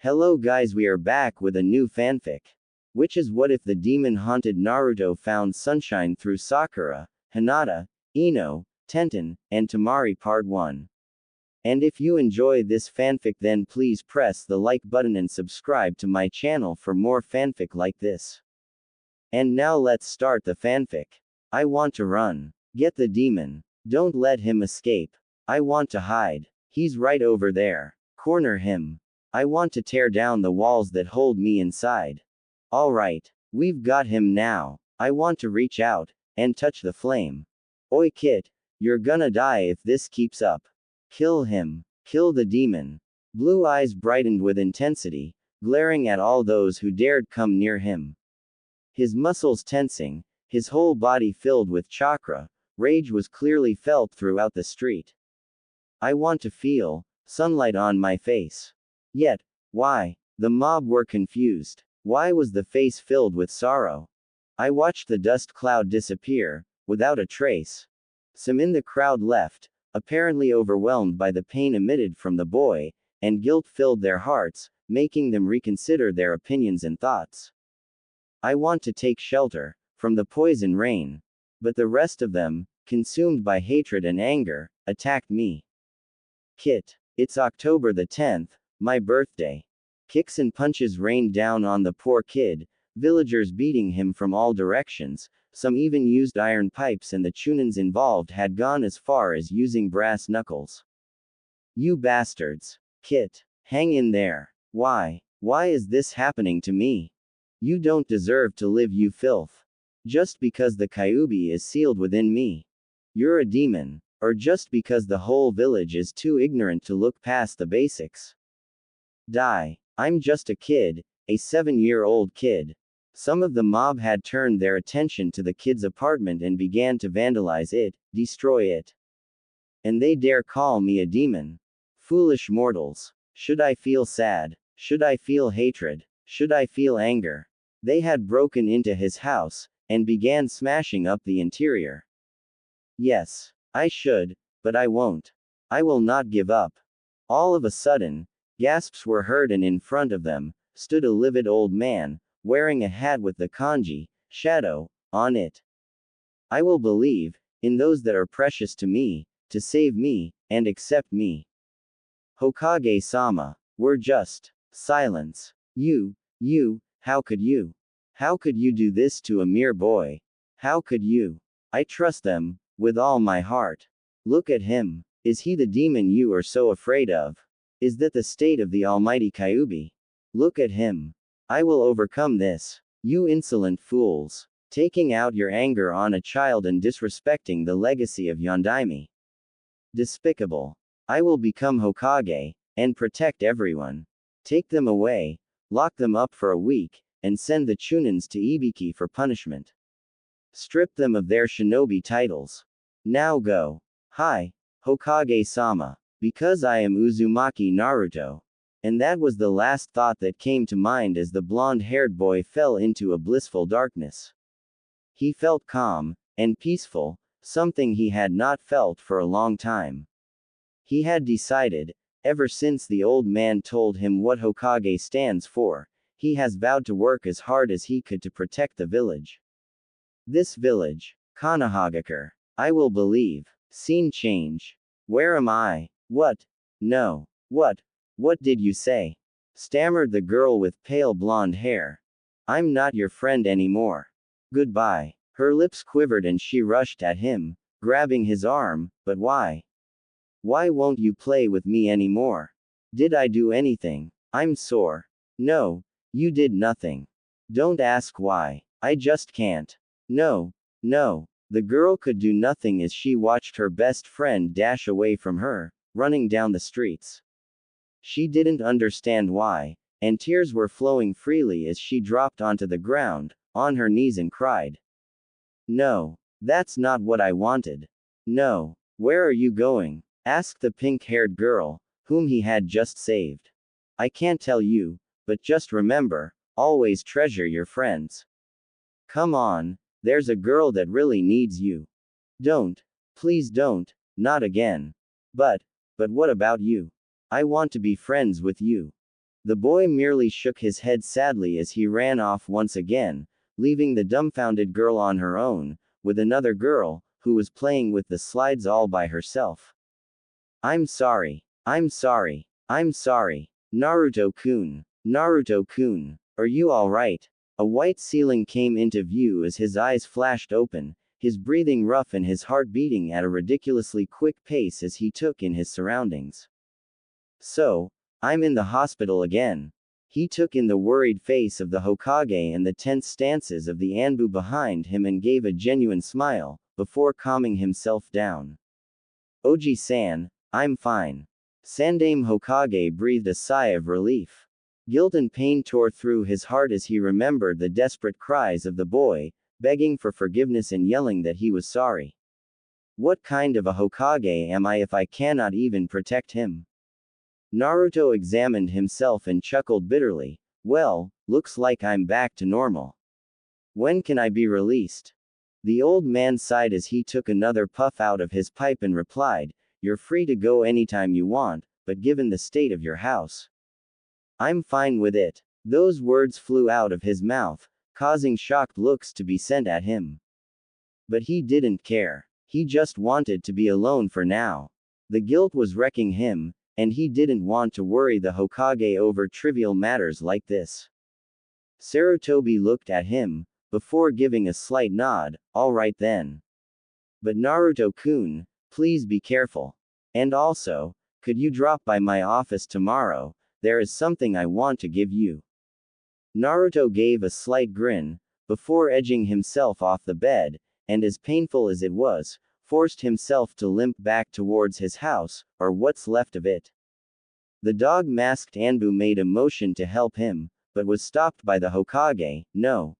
Hello guys, we are back with a new fanfic. Which is what if the demon-haunted Naruto found sunshine through Sakura, Hinata, Ino, Tenten, and Temari Part 1. And if you enjoy this fanfic, then please press the like button and subscribe to my channel for more fanfic like this. And now let's start the fanfic. I want to run. Get the demon. Don't let him escape. I want to hide. He's right over there. Corner him. I want to tear down the walls that hold me inside. Alright, we've got him now. I want to reach out and touch the flame. Oi kid, you're gonna die if this keeps up. Kill him. Kill the demon. Blue eyes brightened with intensity, glaring at all those who dared come near him. His muscles tensing, his whole body filled with chakra, rage was clearly felt throughout the street. I want to feel sunlight on my face. Yet, why? The mob were confused. Why was the face filled with sorrow? I watched the dust cloud disappear, without a trace. Some in the crowd left, apparently overwhelmed by the pain emitted from the boy, and guilt filled their hearts, making them reconsider their opinions and thoughts. I want to take shelter from the poison rain. But the rest of them, consumed by hatred and anger, attacked me. Kit. It's October the 10th, my birthday. Kicks and punches rained down on the poor kid, villagers beating him from all directions, some even used iron pipes, and the chunins involved had gone as far as using brass knuckles. You bastards. Kit. Hang in there. Why? Why is this happening to me? You don't deserve to live, you filth. Just because the Kyuubi is sealed within me. You're a demon. Or just because the whole village is too ignorant to look past the basics. Die. I'm just a kid, a 7-year-old kid. Some of the mob had turned their attention to the kid's apartment and began to vandalize it, destroy it. And they dare call me a demon. Foolish mortals. Should I feel sad? Should I feel hatred? Should I feel anger? They had broken into his house, and began smashing up the interior. Yes, I should, but I won't. I will not give up. All of a sudden, gasps were heard, and in front of them stood a livid old man, wearing a hat with the kanji, shadow, on it. I will believe in those that are precious to me, to save me, and accept me. Hokage-sama. We're just. Silence. You, how could you? How could you do this to a mere boy? How could you? I trust them, with all my heart. Look at him. Is he the demon you are so afraid of? Is that the state of the almighty Kyuubi? Look at him. I will overcome this. You insolent fools. Taking out your anger on a child and disrespecting the legacy of Yondaime. Despicable. I will become Hokage, and protect everyone. Take them away, lock them up for a week, and send the chunins to Ibiki for punishment. Strip them of their shinobi titles. Now go. Hi, Hokage-sama. Because I am Uzumaki Naruto. And that was the last thought that came to mind as the blonde-haired boy fell into a blissful darkness. He felt calm and peaceful, something he had not felt for a long time. He had decided, ever since the old man told him what Hokage stands for, he has vowed to work as hard as he could to protect the village. This village. Konohagakure. I will believe. Scene change. Where am I? What? No. What did you say? Stammered the girl with pale blonde hair. I'm not your friend anymore. Goodbye. Her lips quivered and she rushed at him, grabbing his arm, but why? Why won't you play with me anymore? Did I do anything? I'm sore. No, you did nothing. Don't ask why. I just can't. No. The girl could do nothing as she watched her best friend dash away from her, running down the streets. She didn't understand why, and tears were flowing freely as she dropped onto the ground, on her knees, and cried. No, that's not what I wanted. No. Where are you going? Asked the pink-haired girl, whom he had just saved. I can't tell you, but just remember, always treasure your friends. Come on. There's a girl that really needs you. Don't. Please don't. Not again. But what about you? I want to be friends with you. The boy merely shook his head sadly as he ran off once again, leaving the dumbfounded girl on her own, with another girl, who was playing with the slides all by herself. I'm sorry. I'm sorry. I'm sorry. Naruto-kun. Naruto-kun. Are you alright? A white ceiling came into view as his eyes flashed open, his breathing rough and his heart beating at a ridiculously quick pace as he took in his surroundings. So, I'm in the hospital again. He took in the worried face of the Hokage and the tense stances of the Anbu behind him and gave a genuine smile, before calming himself down. Oji-san, I'm fine. Sandaime Hokage breathed a sigh of relief. Guilt and pain tore through his heart as he remembered the desperate cries of the boy, begging for forgiveness and yelling that he was sorry. What kind of a Hokage am I if I cannot even protect him? Naruto examined himself and chuckled bitterly. Well, looks like I'm back to normal. When can I be released? The old man sighed as he took another puff out of his pipe and replied, You're free to go anytime you want, but given the state of your house, I'm fine with it. Those words flew out of his mouth, causing shocked looks to be sent at him. But he didn't care. He just wanted to be alone for now. The guilt was wrecking him, and he didn't want to worry the Hokage over trivial matters like this. Sarutobi looked at him, before giving a slight nod, all right then. But Naruto-kun, please be careful. And also, could you drop by my office tomorrow? There is something I want to give you. Naruto gave a slight grin, before edging himself off the bed, and as painful as it was, forced himself to limp back towards his house, or what's left of it. The dog-masked Anbu made a motion to help him, but was stopped by the Hokage. No.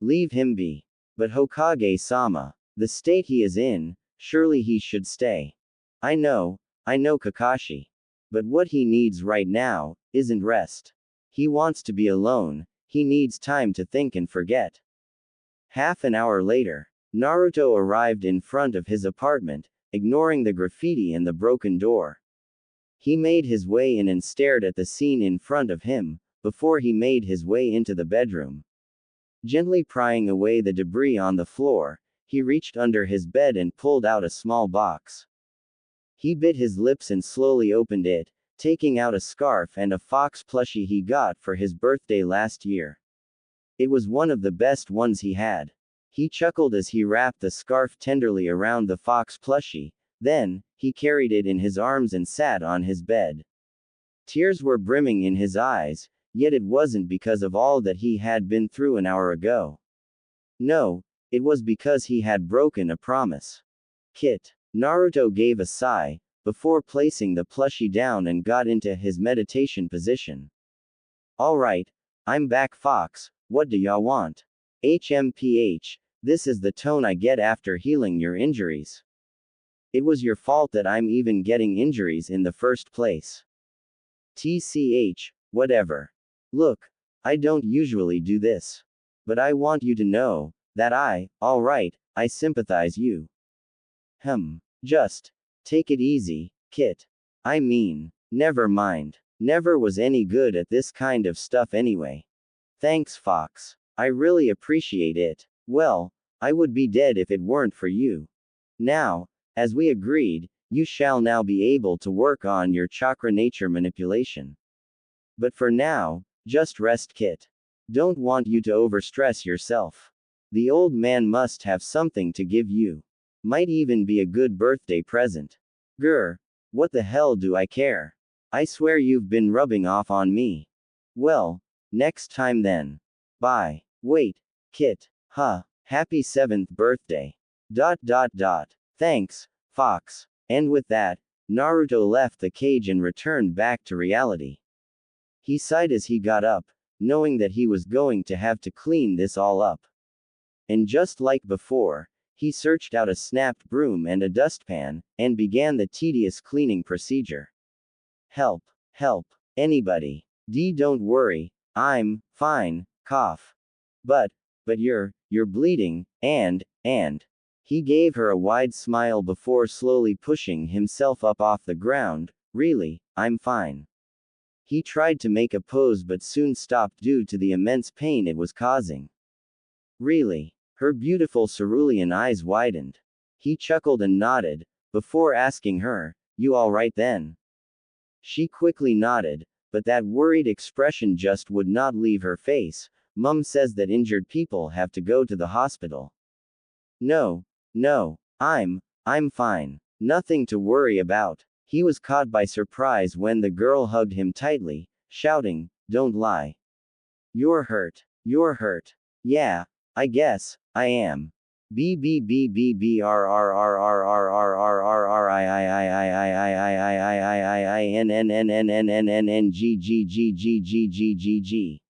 Leave him be. But Hokage-sama, the state he is in, surely he should stay. I know Kakashi. But what he needs right now, isn't rest. He wants to be alone, he needs time to think and forget. Half an hour later, Naruto arrived in front of his apartment, ignoring the graffiti and the broken door. He made his way in and stared at the scene in front of him, before he made his way into the bedroom. Gently prying away the debris on the floor, he reached under his bed and pulled out a small box. He bit his lips and slowly opened it, taking out a scarf and a fox plushie he got for his birthday last year. It was one of the best ones he had. He chuckled as he wrapped the scarf tenderly around the fox plushie, then, he carried it in his arms and sat on his bed. Tears were brimming in his eyes, yet it wasn't because of all that he had been through an hour ago. No, it was because he had broken a promise. Kit. Naruto gave a sigh, before placing the plushie down and got into his meditation position. Alright, I'm back Fox, what do y'all want? HMPH, this is the tone I get after healing your injuries. It was your fault that I'm even getting injuries in the first place. TCH, whatever. Look, I don't usually do this. But I want you to know, that alright, I sympathize you. Just take it easy, Kit. I mean, never mind. Never was any good at this kind of stuff anyway. Thanks, Fox. I really appreciate it. Well, I would be dead if it weren't for you. Now, as we agreed, you shall now be able to work on your chakra nature manipulation. But for now, just rest, Kit. Don't want you to overstress yourself. The old man must have something to give you. Might even be a good birthday present. Grr. What the hell do I care? I swear you've been rubbing off on me. Well, next time then. Bye. Wait, Kit. Happy 7th birthday. ... Thanks, Fox. And with that, Naruto left the cage and returned back to reality. He sighed as he got up, knowing that he was going to have to clean this all up. And just like before, he searched out a snapped broom and a dustpan, and began the tedious cleaning procedure. Help. Anybody. Don't worry, I'm fine, cough. But you're bleeding, and. He gave her a wide smile before slowly pushing himself up off the ground. Really, I'm fine. He tried to make a pose but soon stopped due to the immense pain it was causing. Really? Her beautiful cerulean eyes widened. He chuckled and nodded, before asking her, "You alright then?" She quickly nodded, but that worried expression just would not leave her face. Mum says that injured people have to go to the hospital. No, no, I'm fine. Nothing to worry about. He was caught by surprise when the girl hugged him tightly, shouting, "Don't lie. You're hurt. You're hurt." "Yeah, I guess, I am. B B B B B R R R R R R R R R I N N N N N N N N G G G G G G G G."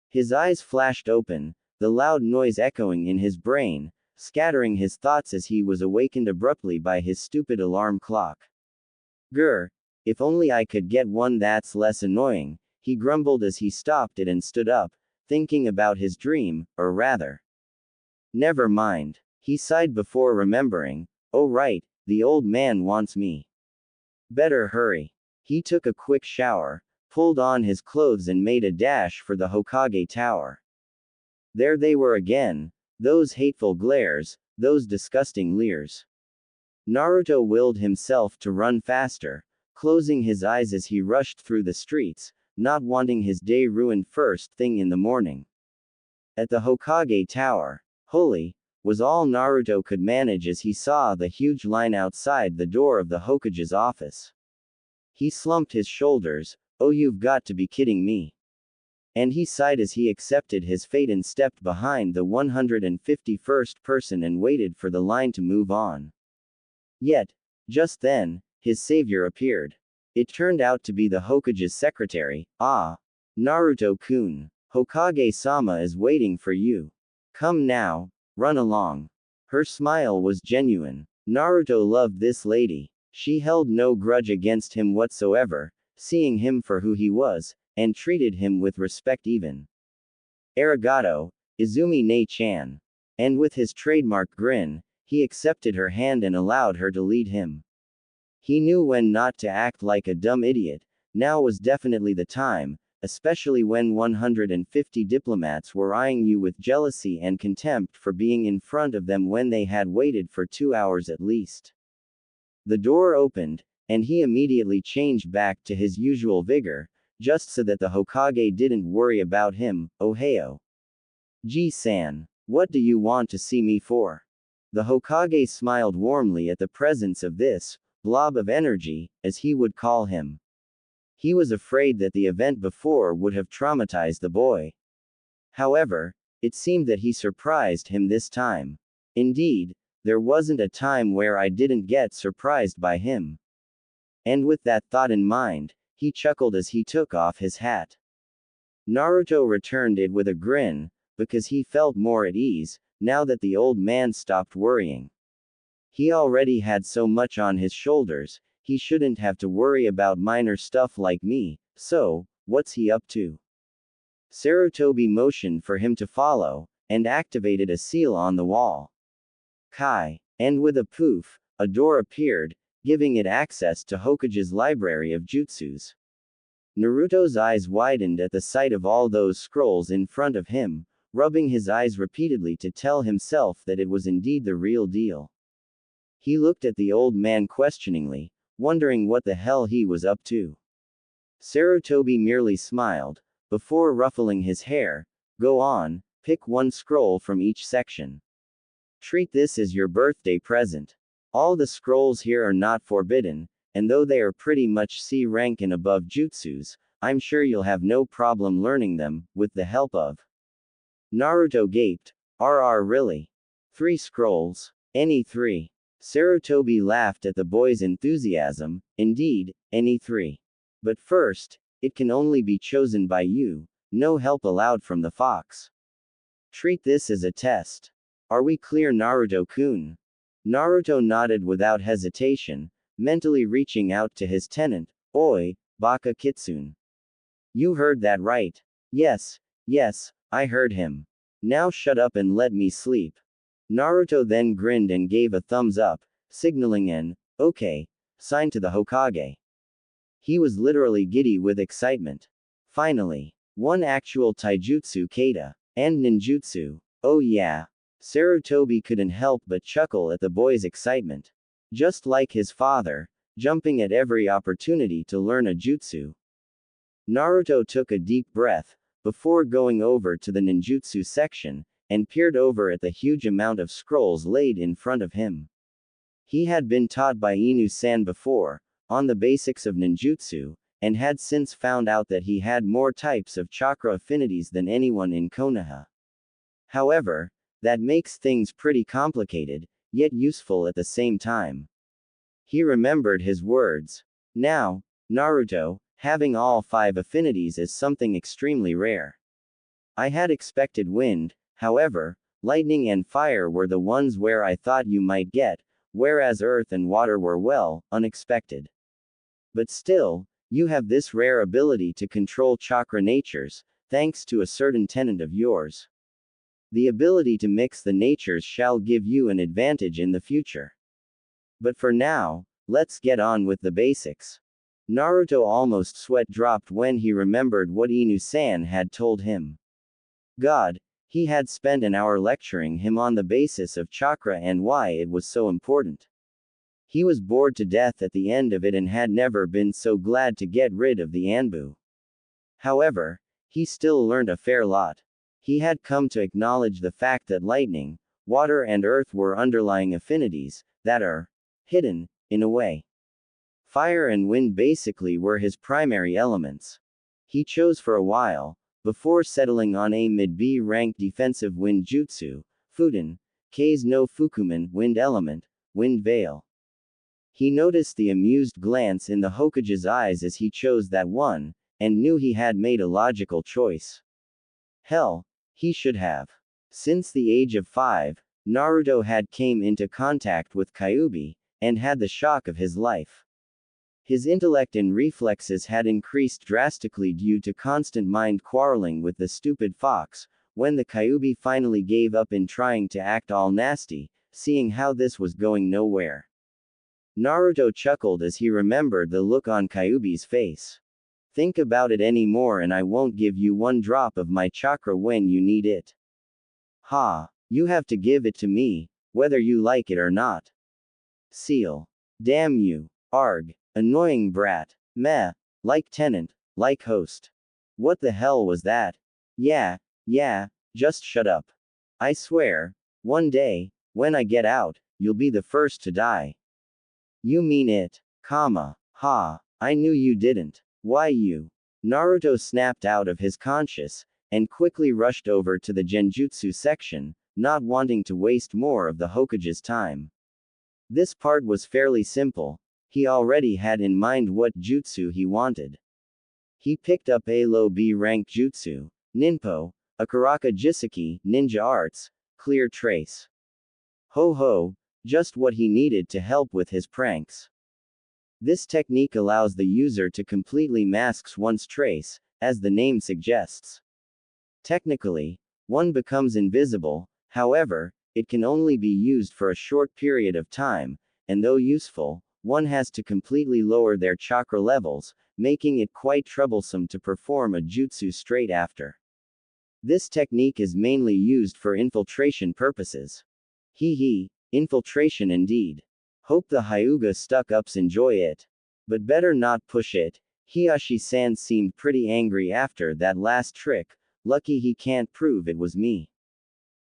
His eyes flashed open, the loud noise echoing in his brain, scattering his thoughts as he was awakened abruptly by his stupid alarm clock. Grr, if only I could get one that's less annoying, he grumbled as he stopped it and stood up, thinking about his dream, or rather. Never mind. He sighed before remembering, oh right, the old man wants me. Better hurry. He took a quick shower, pulled on his clothes and made a dash for the Hokage Tower. There they were again, those hateful glares, those disgusting leers. Naruto willed himself to run faster, closing his eyes as he rushed through the streets, not wanting his day ruined first thing in the morning. At the Hokage Tower, holy, was all Naruto could manage as he saw the huge line outside the door of the Hokage's office. He slumped his shoulders, "Oh, you've got to be kidding me." And he sighed as he accepted his fate and stepped behind the 151st person and waited for the line to move on. Yet, just then, his savior appeared. It turned out to be the Hokage's secretary. "Ah, Naruto-kun. Hokage-sama is waiting for you. Come now, run along." Her smile was genuine. Naruto loved this lady. She held no grudge against him whatsoever, seeing him for who he was, and treated him with respect even. "Arigato, Izumi Ne-chan." And with his trademark grin, he accepted her hand and allowed her to lead him. He knew when not to act like a dumb idiot. Now was definitely the time, especially when 150 diplomats were eyeing you with jealousy and contempt for being in front of them when they had waited for 2 hours at least. The door opened, and he immediately changed back to his usual vigor, just so that the Hokage didn't worry about him. "Ohio. Ji-san. What do you want to see me for?" The Hokage smiled warmly at the presence of this blob of energy, as he would call him. He was afraid that the event before would have traumatized the boy. However, it seemed that he surprised him this time. Indeed, there wasn't a time where I didn't get surprised by him. And with that thought in mind, he chuckled as he took off his hat. Naruto returned it with a grin, because he felt more at ease, now that the old man stopped worrying. He already had so much on his shoulders, he shouldn't have to worry about minor stuff like me, so, what's he up to? Sarutobi motioned for him to follow, and activated a seal on the wall. Kai. And with a poof, a door appeared, giving it access to Hokage's library of jutsus. Naruto's eyes widened at the sight of all those scrolls in front of him, rubbing his eyes repeatedly to tell himself that it was indeed the real deal. He looked at the old man questioningly, wondering what the hell he was up to. Sarutobi merely smiled, before ruffling his hair. "Go on, pick one scroll from each section. Treat this as your birthday present. All the scrolls here are not forbidden, and though they are pretty much C rank and above jutsus, I'm sure you'll have no problem learning them, with the help of." Naruto gaped. Really? 3 scrolls? Any 3? Sarutobi laughed at the boy's enthusiasm. "Indeed, any 3. But first, it can only be chosen by you, no help allowed from the fox. Treat this as a test. Are we clear, Naruto-kun?" Naruto nodded without hesitation, mentally reaching out to his tenant. "Oi, Baka Kitsune. You heard that right. Yes, I heard him. Now shut up and let me sleep." Naruto then grinned and gave a thumbs up, signaling an okay sign to the Hokage. He was literally giddy with excitement. Finally, one actual taijutsu kata, and ninjutsu. Oh yeah. Sarutobi couldn't help but chuckle at the boy's excitement. Just like his father, jumping at every opportunity to learn a jutsu. Naruto took a deep breath, before going over to the ninjutsu section, and peered over at the huge amount of scrolls laid in front of him. He had been taught by Inu-san before, on the basics of ninjutsu, and had since found out that he had more types of chakra affinities than anyone in Konoha. However, that makes things pretty complicated, yet useful at the same time. He remembered his words. Now, Naruto, having all 5 affinities is something extremely rare. I had expected wind, however, lightning and fire were the ones where I thought you might get, whereas earth and water were well, unexpected. But still, you have this rare ability to control chakra natures, thanks to a certain tenet of yours. The ability to mix the natures shall give you an advantage in the future. But for now, let's get on with the basics. Naruto almost sweat dropped when he remembered what Inu-san had told him. God, he had spent an hour lecturing him on the basis of chakra and why it was so important. He was bored to death at the end of it and had never been so glad to get rid of the Anbu. However, he still learned a fair lot. He had come to acknowledge the fact that lightning, water and earth were underlying affinities, that are hidden, in a way. Fire and wind basically were his primary elements. He chose for a while, before settling on a mid-B rank defensive wind jutsu, Fuden, K's no Fukuman, wind element, wind veil. He noticed the amused glance in the Hokage's eyes as he chose that one, and knew he had made a logical choice. Hell, he should have. Since the age of 5, Naruto had came into contact with Kyuubi, and had the shock of his life. His intellect and reflexes had increased drastically due to constant mind quarreling with the stupid fox, when the Kyuubi finally gave up in trying to act all nasty, seeing how this was going nowhere. Naruto chuckled as he remembered the look on Kyuubi's face. Think about it anymore and I won't give you 1 drop of my chakra when you need it. Ha, you have to give it to me, whether you like it or not. Seal. Damn you. Arg. Annoying brat. Meh. Like tenant. Like host. What the hell was that? Yeah, just shut up. I swear, one day, when I get out, you'll be the first to die. You mean it, comma. Ha, I knew you didn't. Why you? Naruto snapped out of his conscious, and quickly rushed over to the genjutsu section, not wanting to waste more of the Hokage's time. This part was fairly simple. He already had in mind what jutsu he wanted. He picked up a low B rank jutsu, Ninpo, a Karaka Jiseki, ninja arts, clear trace. Ho ho, just what he needed to help with his pranks. This technique allows the user to completely masks one's trace, as the name suggests. Technically, one becomes invisible, however, it can only be used for a short period of time, and though useful, one has to completely lower their chakra levels, making it quite troublesome to perform a jutsu straight after. This technique is mainly used for infiltration purposes. Hee, infiltration indeed. Hope the Hyuga stuck-ups enjoy it. But better not push it. Hiyashi-san seemed pretty angry after that last trick, lucky he can't prove it was me.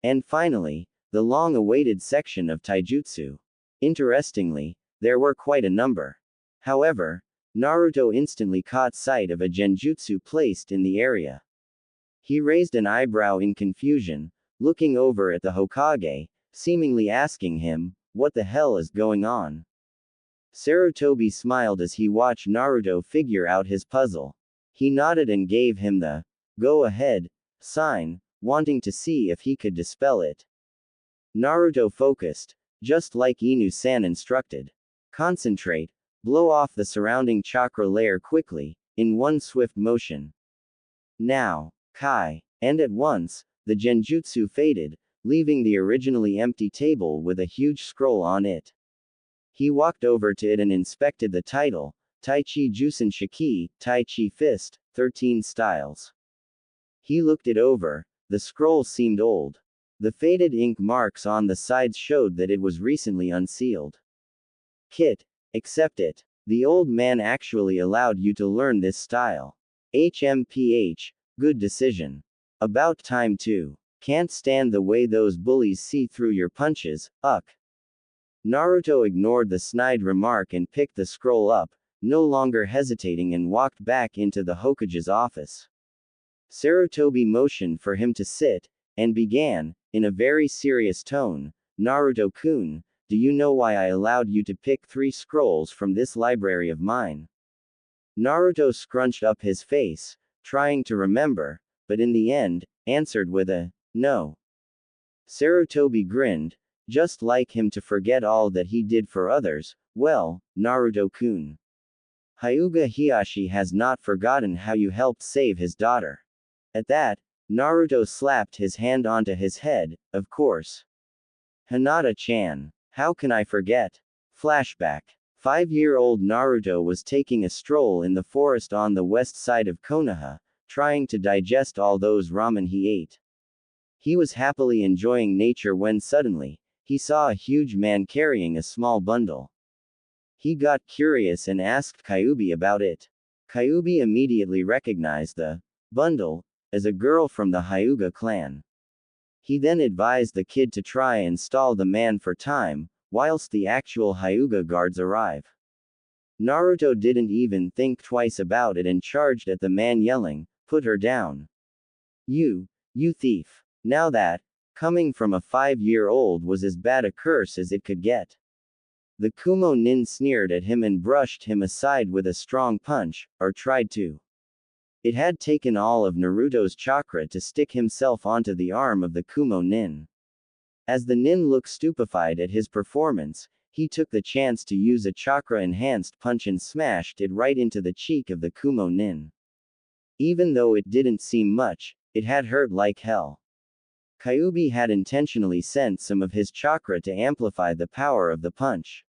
And finally, the long-awaited section of taijutsu. Interestingly, there were quite a number. However, Naruto instantly caught sight of a genjutsu placed in the area. He raised an eyebrow in confusion, looking over at the Hokage, seemingly asking him, what the hell is going on? Sarutobi smiled as he watched Naruto figure out his puzzle. He nodded and gave him the go ahead sign, wanting to see if he could dispel it. Naruto focused, just like Inu-san instructed. Concentrate, blow off the surrounding chakra layer quickly, in one swift motion. Now, Kai. And at once, the genjutsu faded, leaving the originally empty table with a huge scroll on it. He walked over to it and inspected the title, Tai Chi Jusen Shiki, Tai Chi Fist, 13 styles. He looked it over. The scroll seemed old. The faded ink marks on the sides showed that it was recently unsealed. Kit, accept it. The old man actually allowed you to learn this style. HMPH, good decision. About time too. Can't stand the way those bullies see through your punches, Naruto ignored the snide remark and picked the scroll up, no longer hesitating, and walked back into the Hokage's office. Sarutobi motioned for him to sit, and began, in a very serious tone, Naruto-kun, do you know why I allowed you to pick 3 scrolls from this library of mine? Naruto scrunched up his face, trying to remember, but in the end, answered with a, no. Sarutobi grinned, just like him to forget all that he did for others. Well, Naruto-kun. Hyuga Hiashi has not forgotten how you helped save his daughter. At that, Naruto slapped his hand onto his head, of course. Hinata-chan. How can I forget? Flashback. 5-year-old Naruto was taking a stroll in the forest on the west side of Konoha, trying to digest all those ramen he ate. He was happily enjoying nature when suddenly, he saw a huge man carrying a small bundle. He got curious and asked Kyuubi about it. Kyuubi immediately recognized the bundle as a girl from the Hyuga clan. He then advised the kid to try and stall the man for time, whilst the actual Hyuga guards arrive. Naruto didn't even think twice about it and charged at the man, yelling, "Put her down. You thief." Now that, coming from a 5-year-old, was as bad a curse as it could get. The Kumo nin sneered at him and brushed him aside with a strong punch, or tried to. It had taken all of Naruto's chakra to stick himself onto the arm of the Kumo nin. As the nin looked stupefied at his performance, he took the chance to use a chakra-enhanced punch and smashed it right into the cheek of the Kumo nin. Even though it didn't seem much, it had hurt like hell. Kyuubi had intentionally sent some of his chakra to amplify the power of the punch.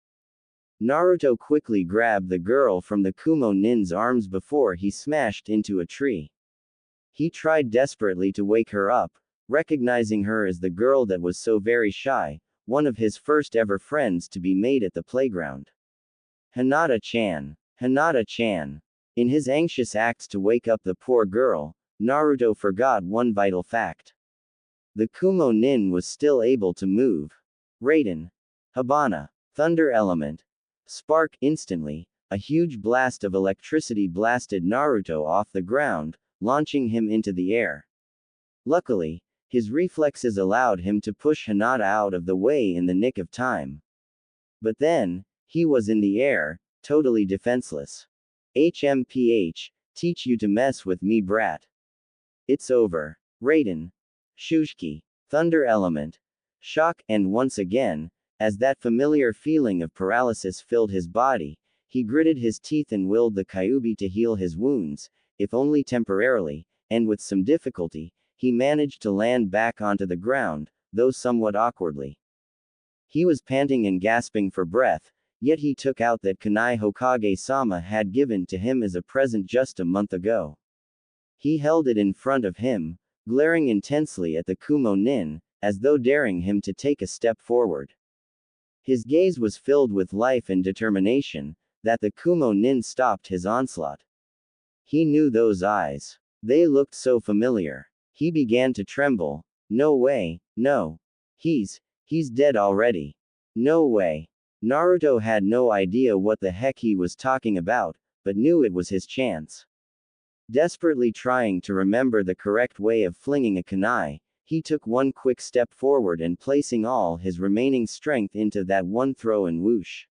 Naruto quickly grabbed the girl from the Kumo nin's arms before he smashed into a tree. He tried desperately to wake her up, recognizing her as the girl that was so very shy, one of his first ever friends to be made at the playground. Hinata-chan. Hinata-chan. In his anxious acts to wake up the poor girl, Naruto forgot one vital fact. The Kumo nin was still able to move. Raiden. Habana. Thunder element. Spark. Instantly, a huge blast of electricity blasted Naruto off the ground, launching him into the air. Luckily, his reflexes allowed him to push Hinata out of the way in the nick of time. But then, he was in the air, totally defenseless. HMPH, teach you to mess with me, brat. It's over. Raiden. Shushiki. Thunder element. Shock, and once again, as that familiar feeling of paralysis filled his body, he gritted his teeth and willed the Kyuubi to heal his wounds, if only temporarily, and with some difficulty, he managed to land back onto the ground, though somewhat awkwardly. He was panting and gasping for breath, yet he took out that kunai Hokage-sama had given to him as a present just a month ago. He held it in front of him, glaring intensely at the Kumo nin, as though daring him to take a step forward. His gaze was filled with life and determination, that the Kumo nin stopped his onslaught. He knew those eyes. They looked so familiar. He began to tremble. No way, no. He's dead already. No way. Naruto had no idea what the heck he was talking about, but knew it was his chance. Desperately trying to remember the correct way of flinging a kunai, he took one quick step forward and placing all his remaining strength into that one throw and whoosh.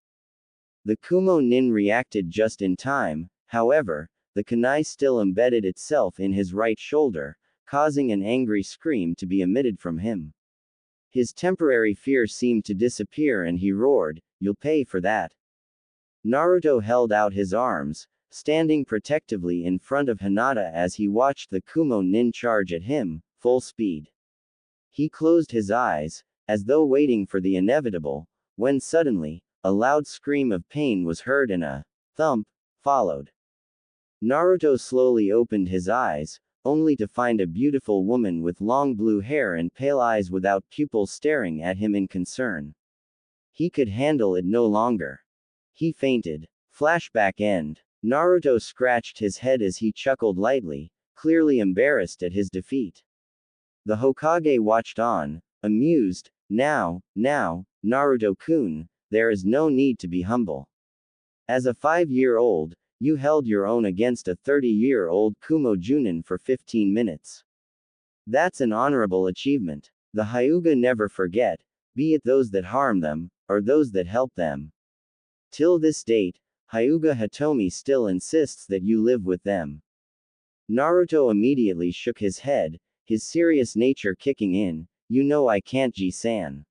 The Kumo nin reacted just in time, however, the kunai still embedded itself in his right shoulder, causing an angry scream to be emitted from him. His temporary fear seemed to disappear and he roared, "You'll pay for that." Naruto held out his arms, standing protectively in front of Hinata as he watched the Kumo nin charge at him, full speed. He closed his eyes, as though waiting for the inevitable, when suddenly, a loud scream of pain was heard and a thump followed. Naruto slowly opened his eyes, only to find a beautiful woman with long blue hair and pale eyes without pupils staring at him in concern. He could handle it no longer. He fainted. Flashback end. Naruto scratched his head as he chuckled lightly, clearly embarrassed at his defeat. The Hokage watched on, amused. Now, Naruto-kun, there is no need to be humble. As a 5-year-old, you held your own against a 30-year-old Kumo Junin for 15 minutes. That's an honorable achievement. The Hyuga never forget, be it those that harm them, or those that help them. Till this date, Hyuga Hitomi still insists that you live with them. Naruto immediately shook his head, his serious nature kicking in. You know I can't, Ji-san.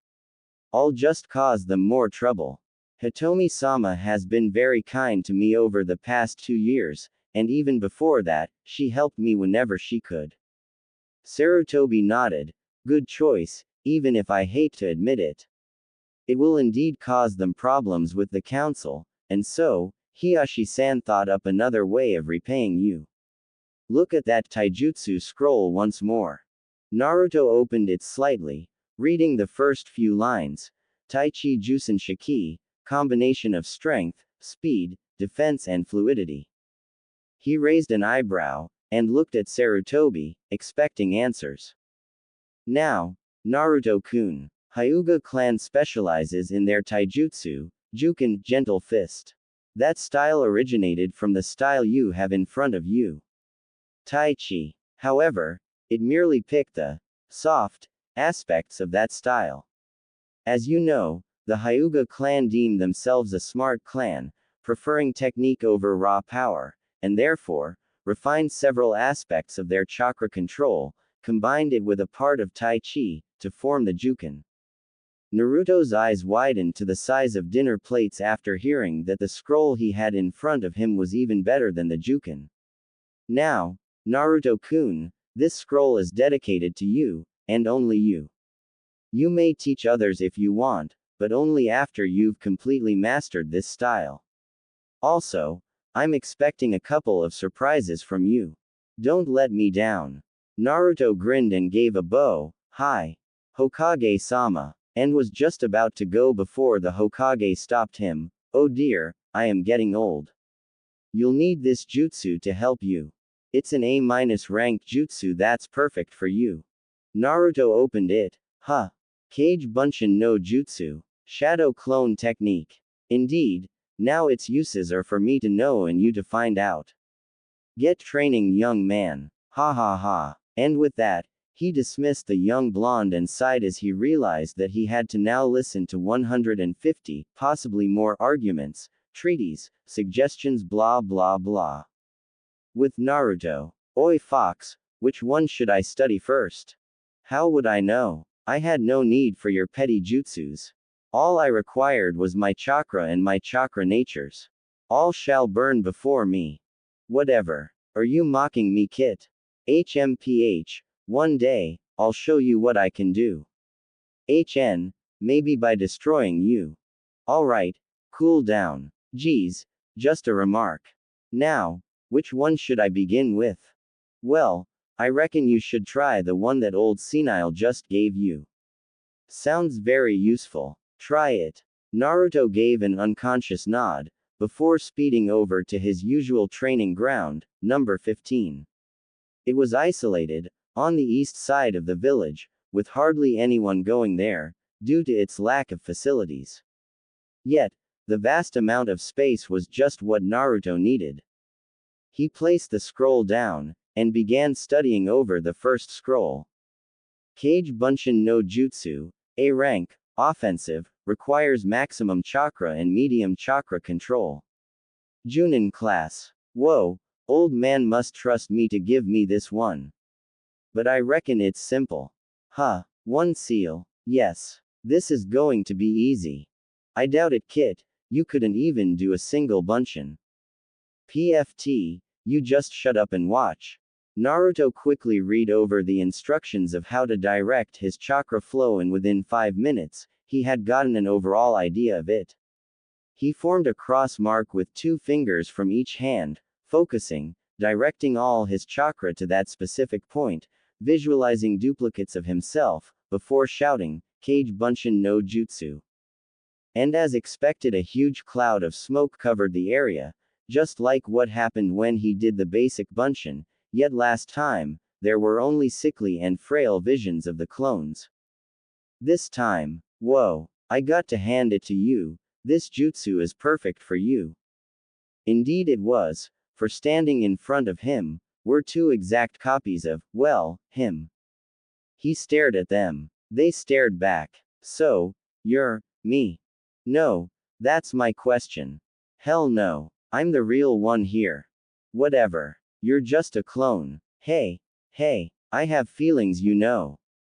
I'll just cause them more trouble. Hitomi-sama has been very kind to me over the past 2 years, and even before that, she helped me whenever she could. Sarutobi nodded. Good choice, even if I hate to admit it. It will indeed cause them problems with the council, and so, Hiyashi-san thought up another way of repaying you. Look at that taijutsu scroll once more. Naruto opened it slightly, reading the first few lines. Taichi Jusen Shiki, combination of strength, speed, defense and fluidity. He raised an eyebrow, and looked at Sarutobi, expecting answers. Now, Naruto-kun, Hyuga clan specializes in their taijutsu, Juken, gentle fist. That style originated from the style you have in front of you. Taichi. However, it merely picked the soft aspects of that style. As you know, the Hyuga clan deem themselves a smart clan, preferring technique over raw power, and therefore, refined several aspects of their chakra control, combined it with a part of Tai Chi, to form the Juken. Naruto's eyes widened to the size of dinner plates after hearing that the scroll he had in front of him was even better than the Juken. Now, Naruto-kun, this scroll is dedicated to you, and only you. You may teach others if you want, but only after you've completely mastered this style. Also, I'm expecting a couple of surprises from you. Don't let me down. Naruto grinned and gave a bow. Hi, Hokage-sama, and was just about to go before the Hokage stopped him. Oh dear, I am getting old. You'll need this jutsu to help you. It's an A- rank jutsu that's perfect for you. Naruto opened it. Huh. Kage Bunshin no Jutsu. Shadow clone technique. Indeed, now its uses are for me to know and you to find out. Get training, young man. Ha ha ha. And with that, he dismissed the young blonde and sighed as he realized that he had to now listen to 150, possibly more arguments, treaties, suggestions, blah blah blah. With Naruto. Oi fox, which one should I study first? How would I know? I had no need for your petty jutsus. All I required was my chakra and my chakra natures. All shall burn before me. Whatever. Are you mocking me, Kit? HMPH. One day, I'll show you what I can do. HN. Maybe by destroying you. Alright, cool down. Geez, just a remark. Now, which one should I begin with? Well, I reckon you should try the one that old senile just gave you. Sounds very useful. Try it. Naruto gave an unconscious nod, before speeding over to his usual training ground, number 15. It was isolated, on the east side of the village, with hardly anyone going there, due to its lack of facilities. Yet, the vast amount of space was just what Naruto needed. He placed the scroll down, and began studying over the first scroll. Kage Bunshin no Jutsu, A rank, offensive, requires maximum chakra and medium chakra control. Junin class. Whoa, old man must trust me to give me this one. But I reckon it's simple. Huh, one seal. Yes. This is going to be easy. I doubt it, Kit, you couldn't even do a single Bunshin. PFT, you just shut up and watch. Naruto quickly read over the instructions of how to direct his chakra flow and within 5 minutes, he had gotten an overall idea of it. He formed a cross mark with 2 fingers from each hand, focusing, directing all his chakra to that specific point, visualizing duplicates of himself, before shouting, Kage Bunshin no Jutsu. And as expected, a huge cloud of smoke covered the area, just like what happened when he did the basic Bunshin, yet last time, there were only sickly and frail visions of the clones. This time, whoa, I got to hand it to you, this jutsu is perfect for you. Indeed it was, for standing in front of him, were 2 exact copies of, well, him. He stared at them. They stared back. So, you're me? No, that's my question. Hell no, I'm the real one here. Whatever. You're just a clone. Hey, I have feelings, you know.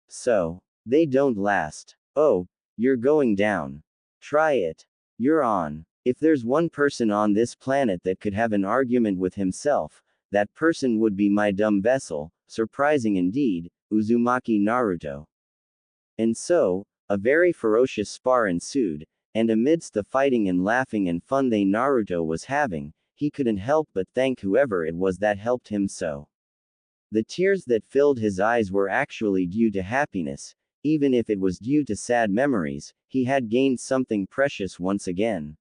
So, they don't last. Oh, you're going down. Try it. You're on. If there's one person on this planet that could have an argument with himself, that person would be my dumb vessel, surprising indeed, Uzumaki Naruto. And so, a very ferocious spar ensued, and amidst the fighting and laughing and fun they Naruto was having, he couldn't help but thank whoever it was that helped him so. The tears that filled his eyes were actually due to happiness, even if it was due to sad memories, he had gained something precious once again.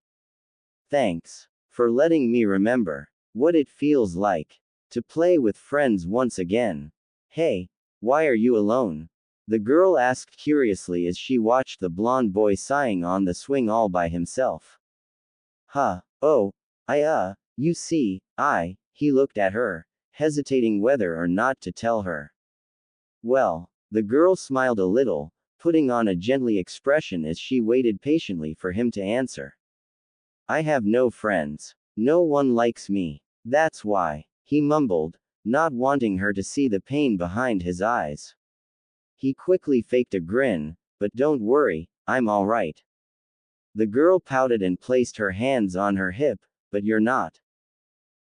Thanks for letting me remember what it feels like to play with friends once again. Hey, why are you alone? The girl asked curiously as she watched the blonde boy sighing on the swing all by himself. Huh, oh, you see, he looked at her, hesitating whether or not to tell her. Well, the girl smiled a little, putting on a gently expression as she waited patiently for him to answer. I have no friends. No one likes me. That's why, he mumbled, not wanting her to see the pain behind his eyes. He quickly faked a grin, but don't worry, I'm alright. The girl pouted and placed her hands on her hip, but you're not.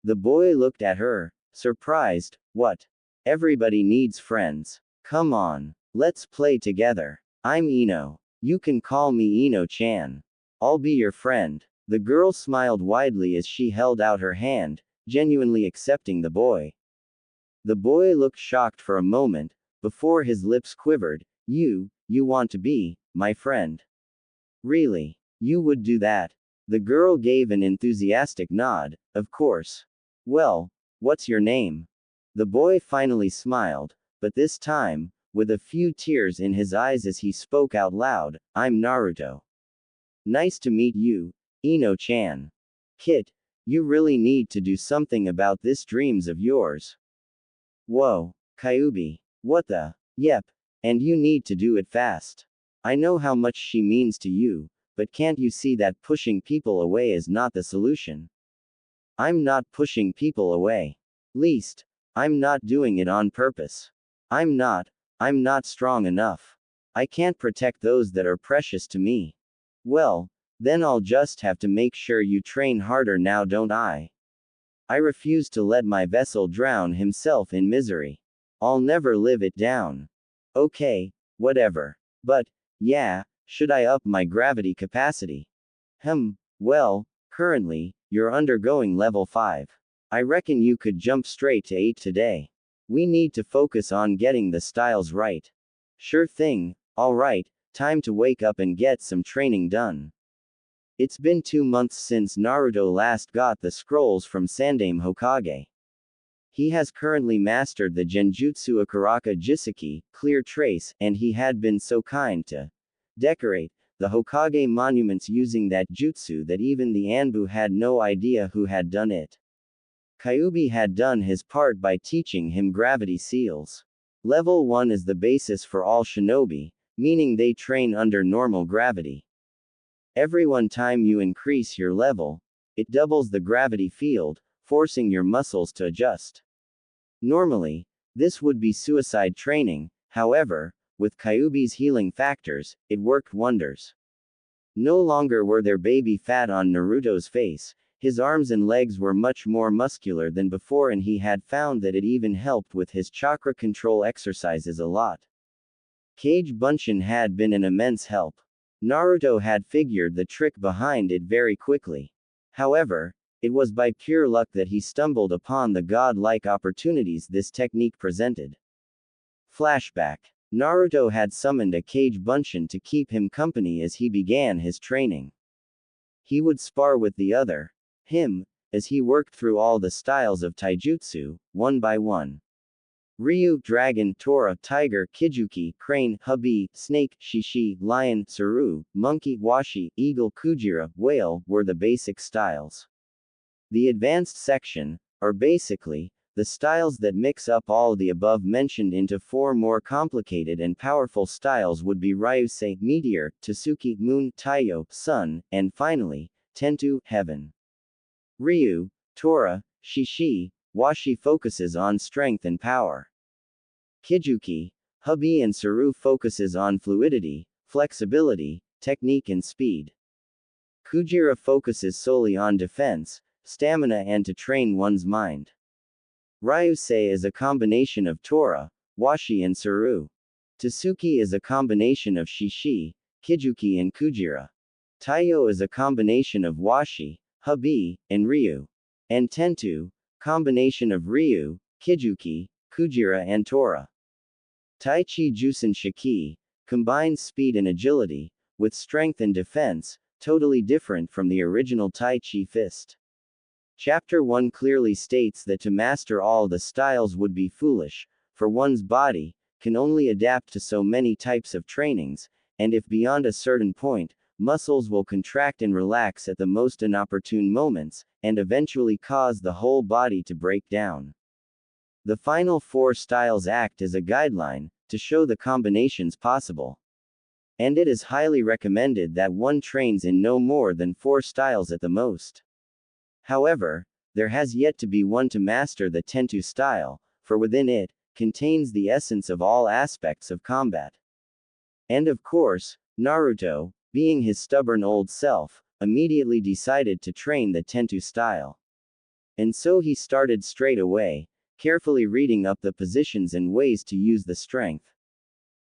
The boy looked at her, surprised. What? Everybody needs friends. Come on, let's play together. I'm Ino. You can call me Ino-chan. I'll be your friend. The girl smiled widely as she held out her hand, genuinely accepting the boy. The boy looked shocked for a moment, before his lips quivered. You want to be my friend? Really? You would do that? The girl gave an enthusiastic nod. Of course. Well, what's your name? The boy finally smiled, but this time, with a few tears in his eyes as he spoke out loud, I'm Naruto. Nice to meet you, Ino-chan. Kit, you really need to do something about this dreams of yours. Whoa, Kyuubi. What the? Yep, and you need to do it fast. I know how much she means to you, but can't you see that pushing people away is not the solution? I'm not pushing people away. Least, I'm not doing it on purpose. I'm not strong enough. I can't protect those that are precious to me. Well, then I'll just have to make sure you train harder now, don't I? I refuse to let my vessel drown himself in misery. I'll never live it down. Okay, whatever. But, yeah, should I up my gravity capacity? Well, currently, you're undergoing level 5. I reckon you could jump straight to 8 today. We need to focus on getting the styles right. Sure thing, alright, time to wake up and get some training done. It's been 2 months since Naruto last got the scrolls from Sandaime Hokage. He has currently mastered the Genjutsu Akaraka Jiseki, Clear Trace, and he had been so kind to decorate the Hokage monuments using that jutsu that even the Anbu had no idea who had done it. Kyuubi had done his part by teaching him gravity seals. Level 1 is the basis for all shinobi, meaning they train under normal gravity. Every one time you increase your level, it doubles the gravity field, forcing your muscles to adjust. Normally, this would be suicide training, however, with Kyuubi's healing factors, it worked wonders. No longer were there baby fat on Naruto's face, his arms and legs were much more muscular than before, and he had found that it even helped with his chakra control exercises a lot. Kage Bunshin had been an immense help. Naruto had figured the trick behind it very quickly. However, it was by pure luck that he stumbled upon the god-like opportunities this technique presented. Flashback. Naruto had summoned a Kage Bunshin to keep him company as he began his training. He would spar with the other, him, as he worked through all the styles of taijutsu, one by one. Ryu, dragon, Tora, tiger, Kijuki, crane, hubby, snake, shishi, lion, Saru, monkey, washi, eagle, Kujira, whale, were the basic styles. The advanced section, or basically, the styles that mix up all the above mentioned into 4 more complicated and powerful styles would be Ryusei, meteor, Tsuki, moon, Taiyo, sun, and finally, Tentu, heaven. Ryu, Tora, Shishi, Washi focuses on strength and power. Kijuki, hubby and Saru focuses on fluidity, flexibility, technique and speed. Kujira focuses solely on defense, stamina and to train one's mind. Ryusei is a combination of Tora, Washi and Saru. Tsuki is a combination of Shishi, Kijuki and Kujira. Taiyo is a combination of Washi, hubby, and Ryu. And Tentu, combination of Ryu, Kijuki, Kujira and Tora. Taichi Jusen Shiki, combines speed and agility, with strength and defense, totally different from the original Taichi fist. Chapter 1 clearly states that to master all the styles would be foolish, for one's body can only adapt to so many types of trainings, and if beyond a certain point, muscles will contract and relax at the most inopportune moments, and eventually cause the whole body to break down. The final 4 styles act as a guideline, to show the combinations possible. And it is highly recommended that one trains in no more than 4 styles at the most. However, there has yet to be one to master the Tentu style, for within it, contains the essence of all aspects of combat. And of course, Naruto, being his stubborn old self, immediately decided to train the Tentu style. And so he started straight away, carefully reading up the positions and ways to use the strength.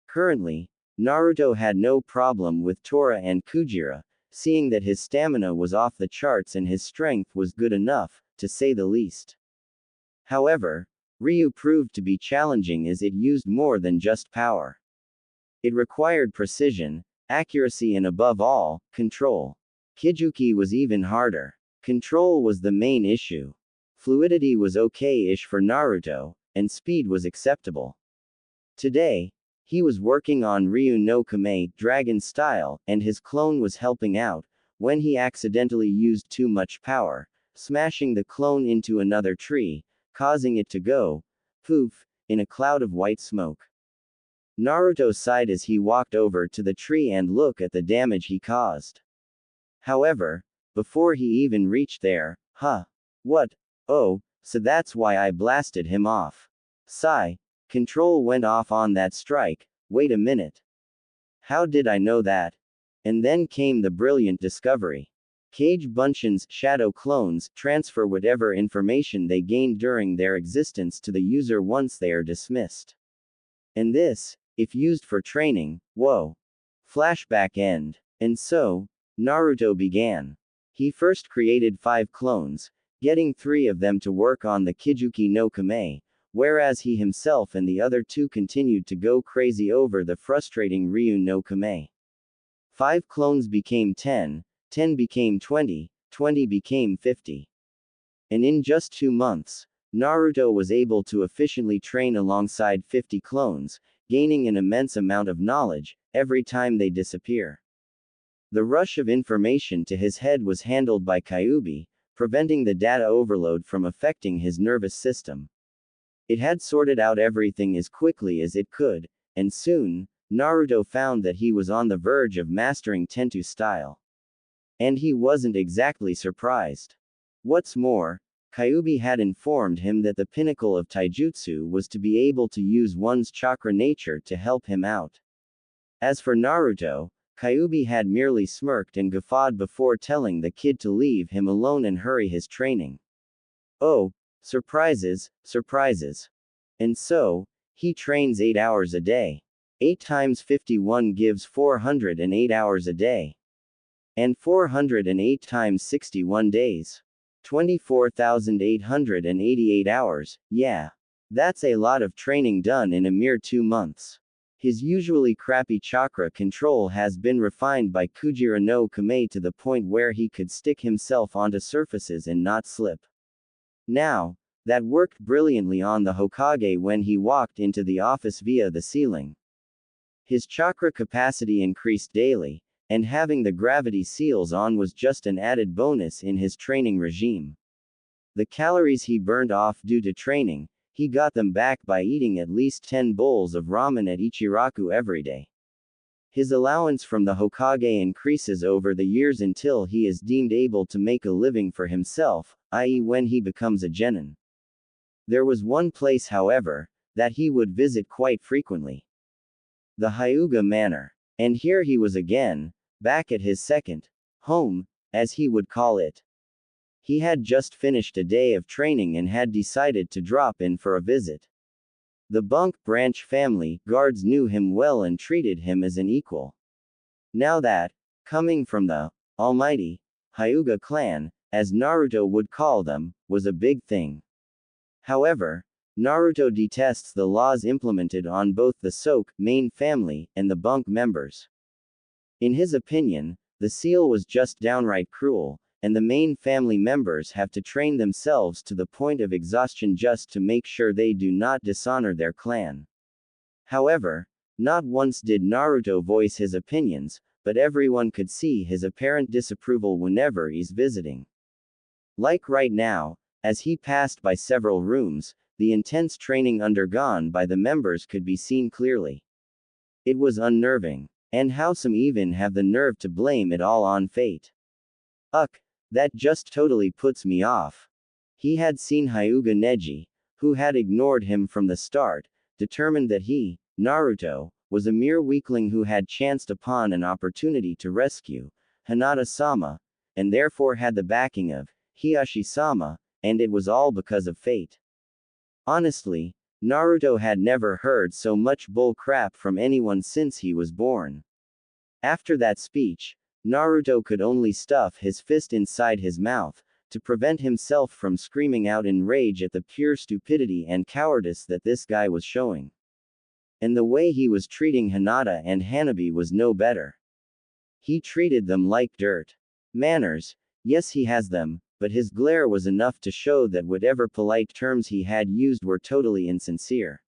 Currently, Naruto had no problem with Tora and Kujira, seeing that his stamina was off the charts and his strength was good enough, to say the least. However, Ryu proved to be challenging as it used more than just power. It required precision, accuracy and above all, control. Kijuki was even harder. Control was the main issue. Fluidity was okay-ish for Naruto, and speed was acceptable. Today, he was working on Ryu no Kame, dragon style, and his clone was helping out, when he accidentally used too much power, smashing the clone into another tree, causing it to go, poof, in a cloud of white smoke. Naruto sighed as he walked over to the tree and looked at the damage he caused. However, before he even reached there, what? Oh, so that's why I blasted him off. Sigh. Control went off on that strike. Wait a minute. How did I know that? And then came the brilliant discovery. Kage Bunshin's shadow clones transfer whatever information they gained during their existence to the user once they are dismissed. And this, if used for training, whoa. Flashback end. And so, Naruto began. He first created 5 clones, getting 3 of them to work on the Kijuki no Kame, whereas he himself and the other 2 continued to go crazy over the frustrating Ryu no Kame. 5 clones became 10, 10 became 20, 20 became 50. And in just 2 months, Naruto was able to efficiently train alongside 50 clones, gaining an immense amount of knowledge every time they disappear. The rush of information to his head was handled by Kyuubi, preventing the data overload from affecting his nervous system. It had sorted out everything as quickly as it could, and soon, Naruto found that he was on the verge of mastering Tentu style. And he wasn't exactly surprised. What's more, Kyuubi had informed him that the pinnacle of taijutsu was to be able to use one's chakra nature to help him out. As for Naruto, Kyuubi had merely smirked and guffawed before telling the kid to leave him alone and hurry his training. Oh, surprises, surprises. And so, he trains 8 hours a day. 8 times 51 gives 408 hours a day. And 408 times 61 days. 24,888 hours, yeah. That's a lot of training done in a mere 2 months. His usually crappy chakra control has been refined by Kujira no Kame to the point where he could stick himself onto surfaces and not slip. Now, that worked brilliantly on the Hokage when he walked into the office via the ceiling. His chakra capacity increased daily, and having the gravity seals on was just an added bonus in his training regime. The calories he burned off due to training, he got them back by eating at least 10 bowls of ramen at Ichiraku every day. His allowance from the Hokage increases over the years until he is deemed able to make a living for himself, i.e. when he becomes a genin. There was one place, however, that he would visit quite frequently. The Hyuga Manor. And here he was again, back at his second home, as he would call it. He had just finished a day of training and had decided to drop in for a visit. The Bunk Branch family guards knew him well and treated him as an equal. Now that, coming from the almighty Hyuga clan, as Naruto would call them, was a big thing. However, Naruto detests the laws implemented on both the Soke main family and the Bunk members. In his opinion, the seal was just downright cruel, and the main family members have to train themselves to the point of exhaustion just to make sure they do not dishonor their clan. However, not once did Naruto voice his opinions, but everyone could see his apparent disapproval whenever he's visiting. Like right now, as he passed by several rooms, the intense training undergone by the members could be seen clearly. It was unnerving. And how some even have the nerve to blame it all on fate. Ugh, that just totally puts me off. He had seen Hyuga Neji, who had ignored him from the start, determined that he, Naruto, was a mere weakling who had chanced upon an opportunity to rescue Hinata-sama, and therefore had the backing of Hiashi-sama, and it was all because of fate. Honestly, Naruto had never heard so much bull crap from anyone since he was born. After that speech, Naruto could only stuff his fist inside his mouth, to prevent himself from screaming out in rage at the pure stupidity and cowardice that this guy was showing. And the way he was treating Hinata and Hanabi was no better. He treated them like dirt. Manners, yes he has them, but his glare was enough to show that whatever polite terms he had used were totally insincere.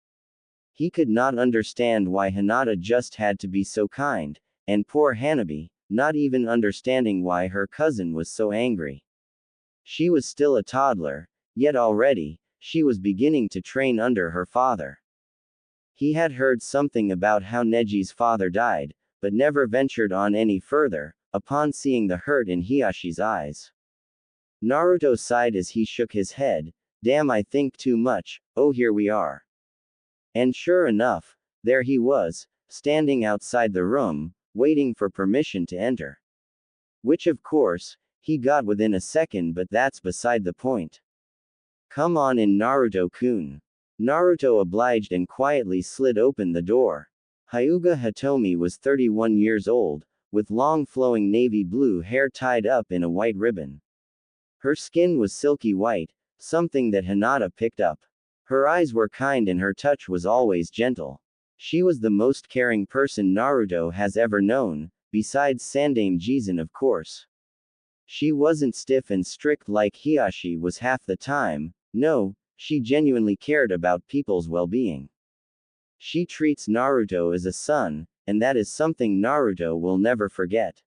He could not understand why Hinata just had to be so kind, and poor Hanabi, not even understanding why her cousin was so angry. She was still a toddler, yet already, she was beginning to train under her father. He had heard something about how Neji's father died, but never ventured on any further, upon seeing the hurt in Hiashi's eyes. Naruto sighed as he shook his head, damn I think too much, oh here we are. And sure enough, there he was, standing outside the room, waiting for permission to enter. Which of course, he got within a second but that's beside the point. Come on in Naruto-kun. Naruto obliged and quietly slid open the door. Hyuga Hitomi was 31 years old, with long flowing navy blue hair tied up in a white ribbon. Her skin was silky white, something that Hinata picked up. Her eyes were kind and her touch was always gentle. She was the most caring person Naruto has ever known, besides Sandaime Jizen of course. She wasn't stiff and strict like Hiashi was half the time, no, she genuinely cared about people's well-being. She treats Naruto as a son, and that is something Naruto will never forget.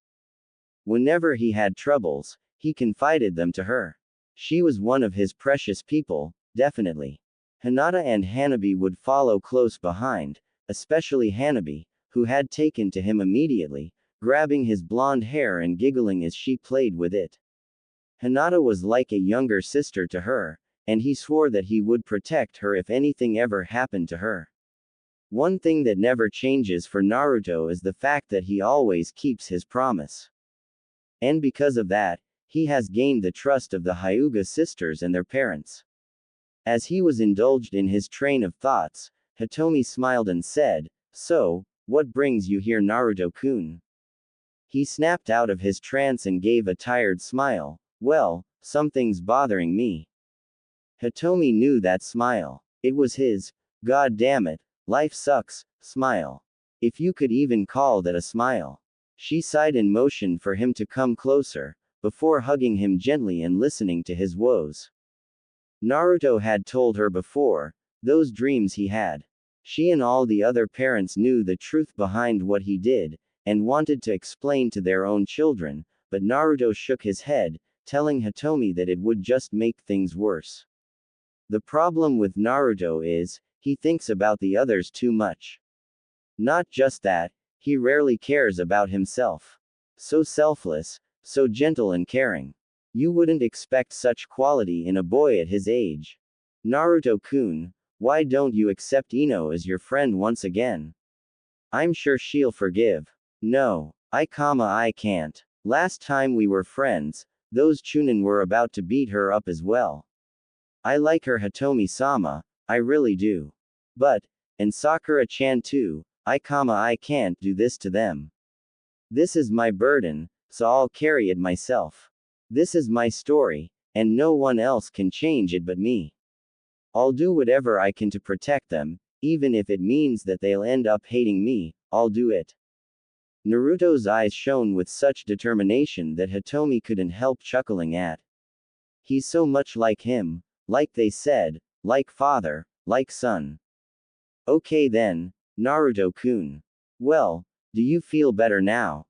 Whenever he had troubles, he confided them to her. She was one of his precious people, definitely. Hinata and Hanabi would follow close behind, especially Hanabi, who had taken to him immediately, grabbing his blonde hair and giggling as she played with it. Hinata was like a younger sister to her, and he swore that he would protect her if anything ever happened to her. One thing that never changes for Naruto is the fact that he always keeps his promise. And because of that, he has gained the trust of the Hyuga sisters and their parents. As he was indulged in his train of thoughts, Hitomi smiled and said, "So, What brings you here, Naruto-kun? He snapped out of his trance and gave a tired smile. Well, something's bothering me. Hitomi knew that smile. It was his, "God damn it, life sucks," smile. If you could even call that a smile. She sighed and motioned for him to come closer, before hugging him gently and listening to his woes. Naruto had told her before, those dreams he had. She and all the other parents knew the truth behind what he did, and wanted to explain to their own children, but Naruto shook his head, telling Hitomi that it would just make things worse. The problem with Naruto is, he thinks about the others too much. Not just that, he rarely cares about himself. So selfless, so gentle and caring. You wouldn't expect such quality in a boy at his age. Naruto-kun, why don't you accept Ino as your friend once again? I'm sure she'll forgive. No, I can't. Last time we were friends, those Chunin were about to beat her up as well. I like her, Hitomi-sama, I really do. But, and Sakura-chan too, I can't do this to them. This is my burden, so I'll carry it myself. This is my story, and no one else can change it but me. I'll do whatever I can to protect them, even if it means that they'll end up hating me, I'll do it. Naruto's eyes shone with such determination that Hitomi couldn't help chuckling at. He's so much like him, like they said, like father, like son. Okay then, Naruto-kun. Well, do you feel better now?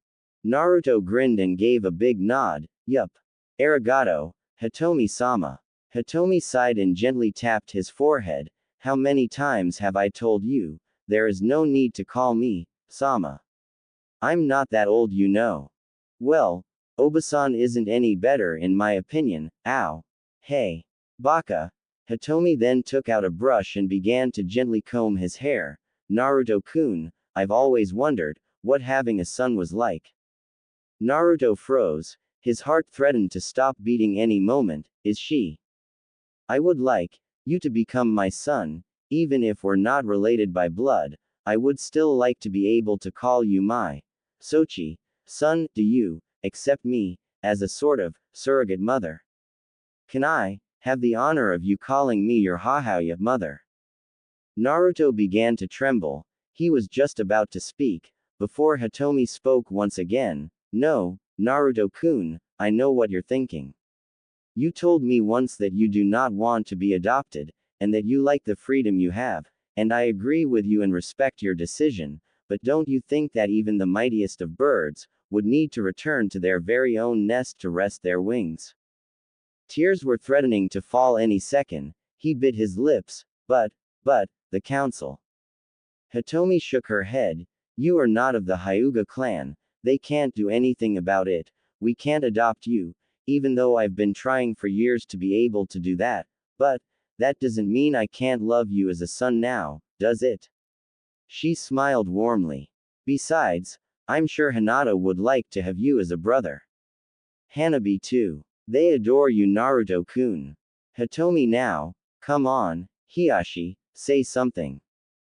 Naruto grinned and gave a big nod. Yup. Arigato, Hitomi-sama. Hitomi sighed and gently tapped his forehead. How many times have I told you, there is no need to call me, Sama. I'm not that old, you know. Well, Obasan isn't any better in my opinion, ow. Hey. Baka. Hitomi then took out a brush and began to gently comb his hair. Naruto-kun, I've always wondered, what having a son was like. Naruto froze, his heart threatened to stop beating any moment. Is she? I would like you to become my son, even if we're not related by blood. I would still like to be able to call you my Sochi son. Do you accept me as a sort of surrogate mother? Can I have the honor of you calling me your Hahouya mother? Naruto began to tremble. He was just about to speak, before Hitomi spoke once again. No, Naruto-kun, I know what you're thinking. You told me once that you do not want to be adopted, and that you like the freedom you have, and I agree with you and respect your decision, but don't you think that even the mightiest of birds would need to return to their very own nest to rest their wings? Tears were threatening to fall any second. He bit his lips. But, the council. Hitomi shook her head. You are not of the Hyuga clan. They can't do anything about it. We can't adopt you, even though I've been trying for years to be able to do that. But, that doesn't mean I can't love you as a son now, does it? She smiled warmly. Besides, I'm sure Hinata would like to have you as a brother. Hanabi too. They adore you, Naruto-kun. Hitomi now, come on, Hiashi, say something.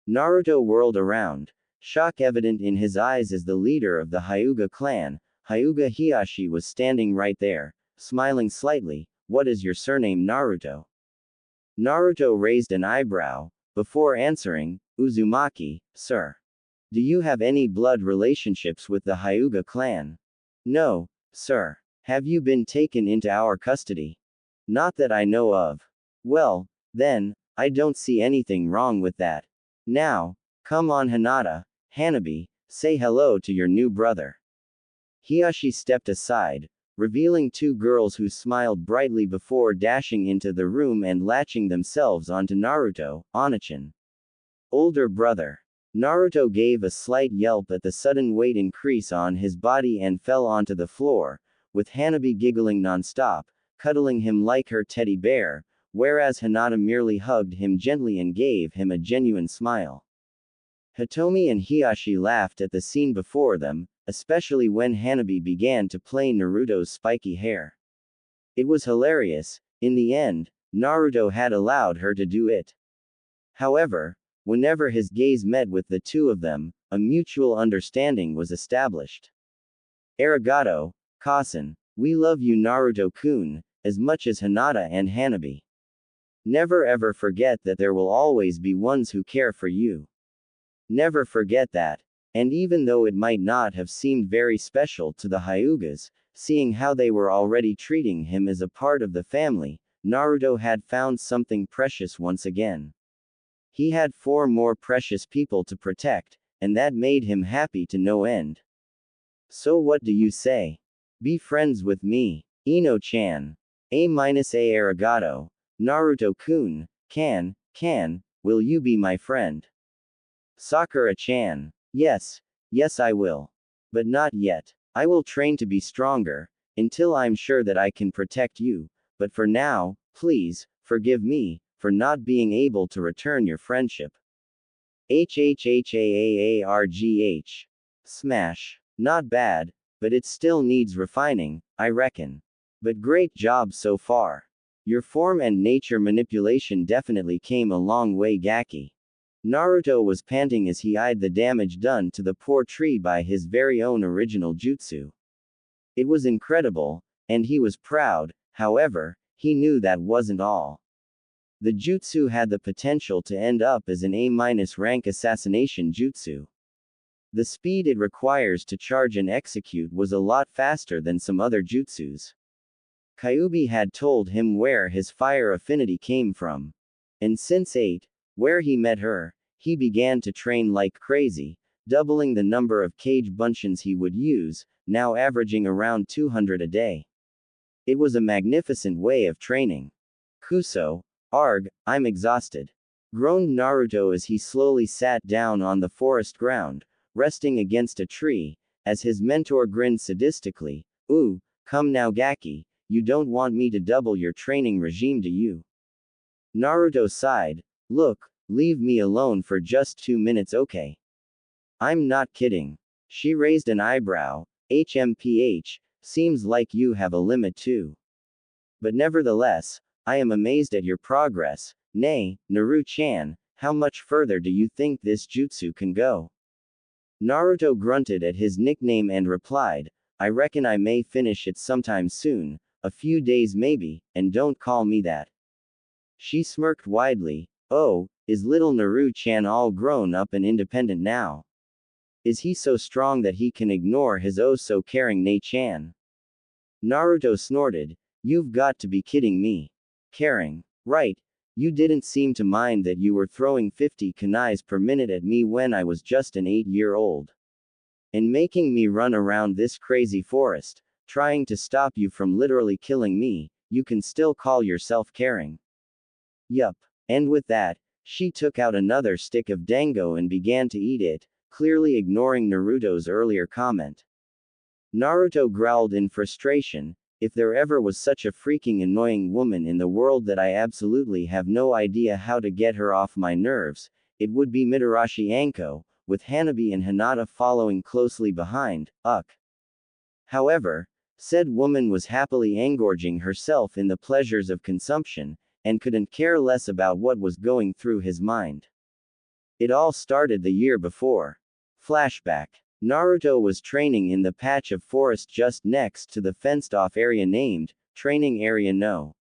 Naruto whirled around, shock evident in his eyes as the leader of the Hyuga clan. Hyuga Hiashi was standing right there, smiling slightly. What is your surname, Naruto? Naruto raised an eyebrow, before answering, Uzumaki, sir. Do you have any blood relationships with the Hyuga clan? No, sir. Have you been taken into our custody? Not that I know of. Well, then, I don't see anything wrong with that. Now, come on, Hinata, Hanabi, say hello to your new brother. Hiashi stepped aside, revealing two girls who smiled brightly before dashing into the room and latching themselves onto Naruto, Onachan. Older brother. Naruto gave a slight yelp at the sudden weight increase on his body and fell onto the floor, with Hanabi giggling nonstop, cuddling him like her teddy bear, whereas Hinata merely hugged him gently and gave him a genuine smile. Hitomi and Hiashi laughed at the scene before them, especially when Hanabi began to play Naruto's spiky hair. It was hilarious. In the end, Naruto had allowed her to do it. However, whenever his gaze met with the two of them, a mutual understanding was established. Arigato, Kasen. We love you Naruto-kun, as much as Hinata and Hanabi. Never ever forget that there will always be ones who care for you. Never forget that. And even though it might not have seemed very special to the Hyugas, seeing how they were already treating him as a part of the family, Naruto had found something precious once again. He had 4 more precious people to protect, and that made him happy to no end. So what do you say? Be friends with me, Ino-chan. A arigato. Naruto-kun, will you be my friend? Sakura-chan. Yes, I will. But not yet. I will train to be stronger, until I'm sure that I can protect you, but for now, please, forgive me, for not being able to return your friendship. HHHAAARGH. Smash. Not bad, but it still needs refining, I reckon. But great job so far. Your form and nature manipulation definitely came a long way Gaki. Naruto was panting as he eyed the damage done to the poor tree by his very own original jutsu. It was incredible, and he was proud, however, he knew that wasn't all. The jutsu had the potential to end up as an A-rank assassination jutsu. The speed it requires to charge and execute was a lot faster than some other jutsus. Kyuubi had told him where his fire affinity came from. And since 8, where he met her, he began to train like crazy, doubling the number of kage bunchins he would use, now averaging around 200 a day. It was a magnificent way of training. Kuso, arg, I'm exhausted. Groaned Naruto as he slowly sat down on the forest ground, resting against a tree, as his mentor grinned sadistically. Ooh, come now Gaki, you don't want me to double your training regime do you? Naruto sighed. Look, leave me alone for just 2 minutes okay? I'm not kidding. She raised an eyebrow. HMPH, seems like you have a limit too. But nevertheless, I am amazed at your progress. Nay, Naru-chan, how much further do you think this jutsu can go? Naruto grunted at his nickname and replied, I reckon I may finish it sometime soon, a few days maybe, and don't call me that. She smirked widely. Oh, is little Naru-chan all grown up and independent now? Is he so strong that he can ignore his oh-so-caring Nei-chan? Naruto snorted. You've got to be kidding me. Caring. Right. You didn't seem to mind that you were throwing 50 kunais per minute at me when I was just an 8-year-old. And making me run around this crazy forest, trying to stop you from literally killing me, you can still call yourself caring. Yup. And with that, she took out another stick of dango and began to eat it, clearly ignoring Naruto's earlier comment. Naruto growled in frustration, if there ever was such a freaking annoying woman in the world that I absolutely have no idea how to get her off my nerves, it would be Mitarashi Anko, with Hanabi and Hinata following closely behind, However, said woman was happily engorging herself in the pleasures of consumption, and couldn't care less about what was going through his mind. It all started the year before. Flashback. Naruto was training in the patch of forest just next to the fenced-off area named, Training Area No.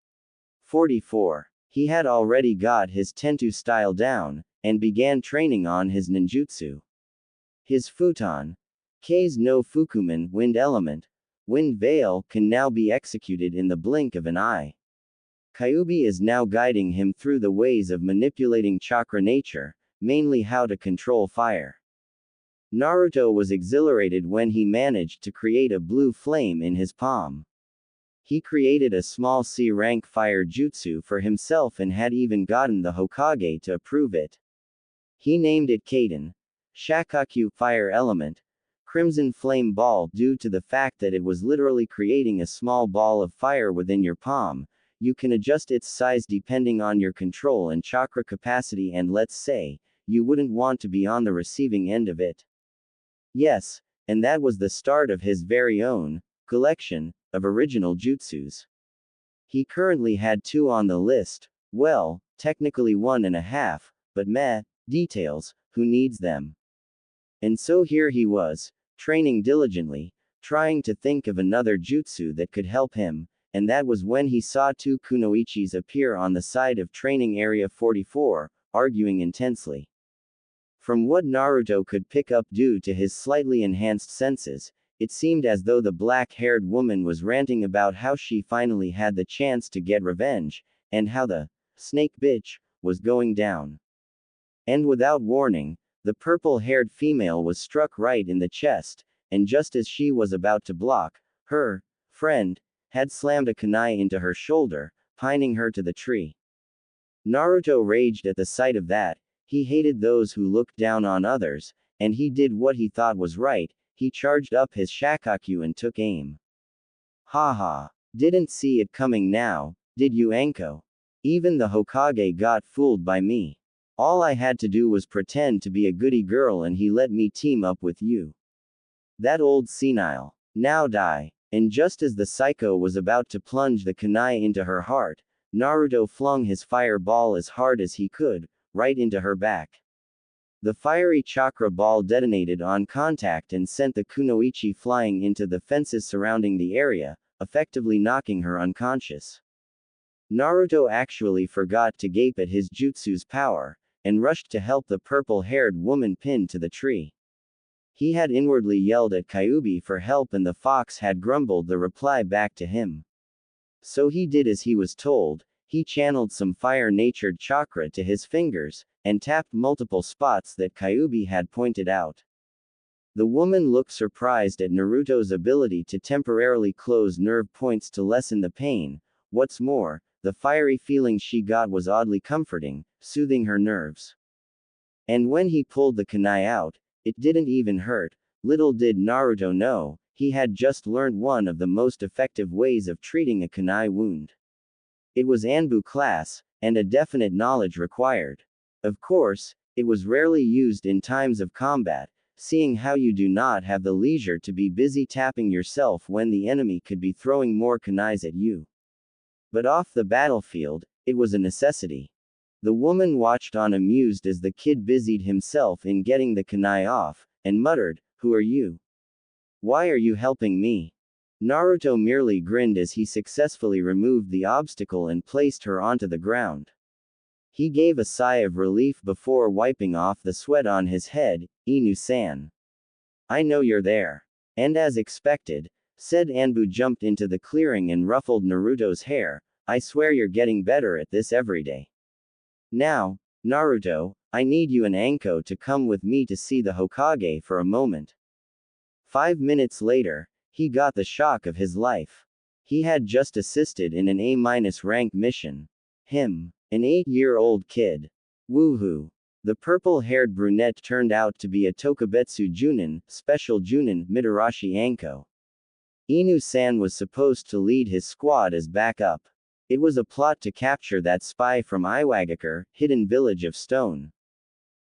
44. He had already got his Tentu style down, and began training on his ninjutsu. His futon, Kei's no Fukuman, wind element, wind veil, can now be executed in the blink of an eye. Kyuubi is now guiding him through the ways of manipulating chakra nature, mainly how to control fire. Naruto was exhilarated when he managed to create a blue flame in his palm. He created a small C-rank fire jutsu for himself and had even gotten the Hokage to approve it. He named it Kaden, Shakaku fire element, crimson flame ball due to the fact that it was literally creating a small ball of fire within your palm. You can adjust its size depending on your control and chakra capacity and let's say, you wouldn't want to be on the receiving end of it. Yes, and that was the start of his very own collection of original jutsus. He currently had 2 on the list, well, technically 1.5, but meh, details, who needs them? And so here he was, training diligently, trying to think of another jutsu that could help him, and that was when he saw two kunoichis appear on the side of training area 44, arguing intensely. From what Naruto could pick up due to his slightly enhanced senses, it seemed as though the black-haired woman was ranting about how she finally had the chance to get revenge, and how the snake bitch was going down. And without warning, the purple-haired female was struck right in the chest, and just as she was about to block, her friend had slammed a kunai into her shoulder, pinning her to the tree. Naruto raged at the sight of that. He hated those who looked down on others, and he did what he thought was right. He charged up his shakaku and took aim. Haha. Didn't see it coming now, did you, Anko? Even the Hokage got fooled by me. All I had to do was pretend to be a goody girl and he let me team up with you. That old senile. Now die. And just as the psycho was about to plunge the kunai into her heart, Naruto flung his fireball as hard as he could, right into her back. The fiery chakra ball detonated on contact and sent the kunoichi flying into the fences surrounding the area, effectively knocking her unconscious. Naruto actually forgot to gape at his jutsu's power, and rushed to help the purple-haired woman pinned to the tree. He had inwardly yelled at Kyuubi for help and the fox had grumbled the reply back to him. So he did as he was told. He channeled some fire-natured chakra to his fingers, and tapped multiple spots that Kyuubi had pointed out. The woman looked surprised at Naruto's ability to temporarily close nerve points to lessen the pain. What's more, the fiery feeling she got was oddly comforting, soothing her nerves. And when he pulled the kunai out, it didn't even hurt. Little did Naruto know, he had just learned one of the most effective ways of treating a kunai wound. It was Anbu class, and a definite knowledge required. Of course, it was rarely used in times of combat, seeing how you do not have the leisure to be busy tapping yourself when the enemy could be throwing more kunais at you. But off the battlefield, it was a necessity. The woman watched on amused as the kid busied himself in getting the kunai off, and muttered, "Who are you? Why are you helping me?" Naruto merely grinned as he successfully removed the obstacle and placed her onto the ground. He gave a sigh of relief before wiping off the sweat on his head. "Inu-san. I know you're there." And as expected, said Anbu jumped into the clearing and ruffled Naruto's hair. "I swear you're getting better at this every day. Now, Naruto, I need you and Anko to come with me to see the Hokage for a moment." 5 minutes later, he got the shock of his life. He had just assisted in an A-rank mission. Him, an 8-year-old kid. Woohoo. The purple-haired brunette turned out to be a Tokubetsu Junin, special Junin, Mitarashi Anko. Inu-san was supposed to lead his squad as backup. It was a plot to capture that spy from Iwagakure, hidden village of stone.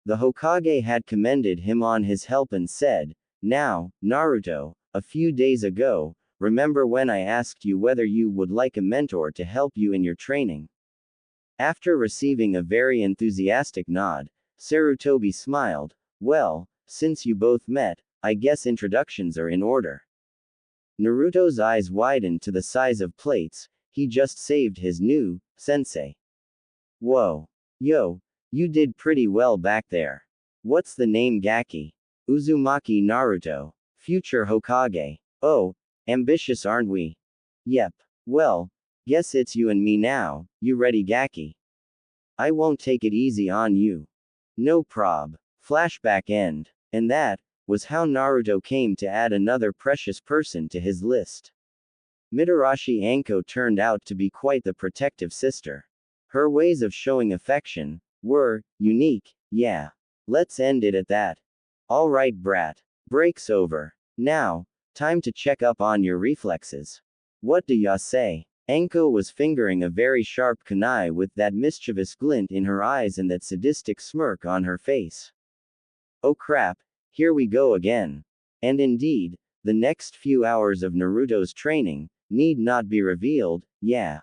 The Hokage had commended him on his help and said, "Now, Naruto, a few days ago, remember when I asked you whether you would like a mentor to help you in your training?" After receiving a very enthusiastic nod, Sarutobi smiled. "Well, since you both met, I guess introductions are in order." Naruto's eyes widened to the size of plates. He just saved his new sensei. "Whoa. Yo, you did pretty well back there. What's the name? Gaki. Uzumaki Naruto. Future Hokage. Oh, ambitious aren't we? Yep. Well, guess it's you and me now. You ready, Gaki? I won't take it easy on you." No prob. Flashback end. And that was how Naruto came to add another precious person to his list. Mitarashi Anko turned out to be quite the protective sister. Her ways of showing affection were unique, yeah. Let's end it at that. Alright, brat. Break's over. Now, time to check up on your reflexes. What do ya say? Anko was fingering a very sharp kunai with that mischievous glint in her eyes and that sadistic smirk on her face. Oh crap, here we go again. And indeed, the next few hours of Naruto's training need not be revealed, yeah.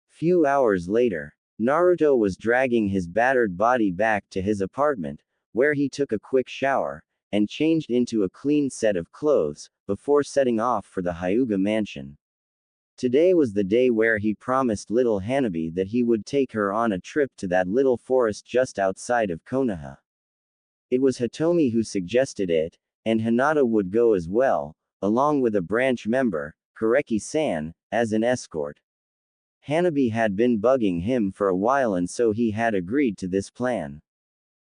Few hours later, Naruto was dragging his battered body back to his apartment, where he took a quick shower, and changed into a clean set of clothes, before setting off for the Hyuga mansion. Today was the day where he promised little Hanabi that he would take her on a trip to that little forest just outside of Konoha. It was Hitomi who suggested it, and Hinata would go as well, along with a branch member, Koreki-san, as an escort. Hanabi had been bugging him for a while and so he had agreed to this plan.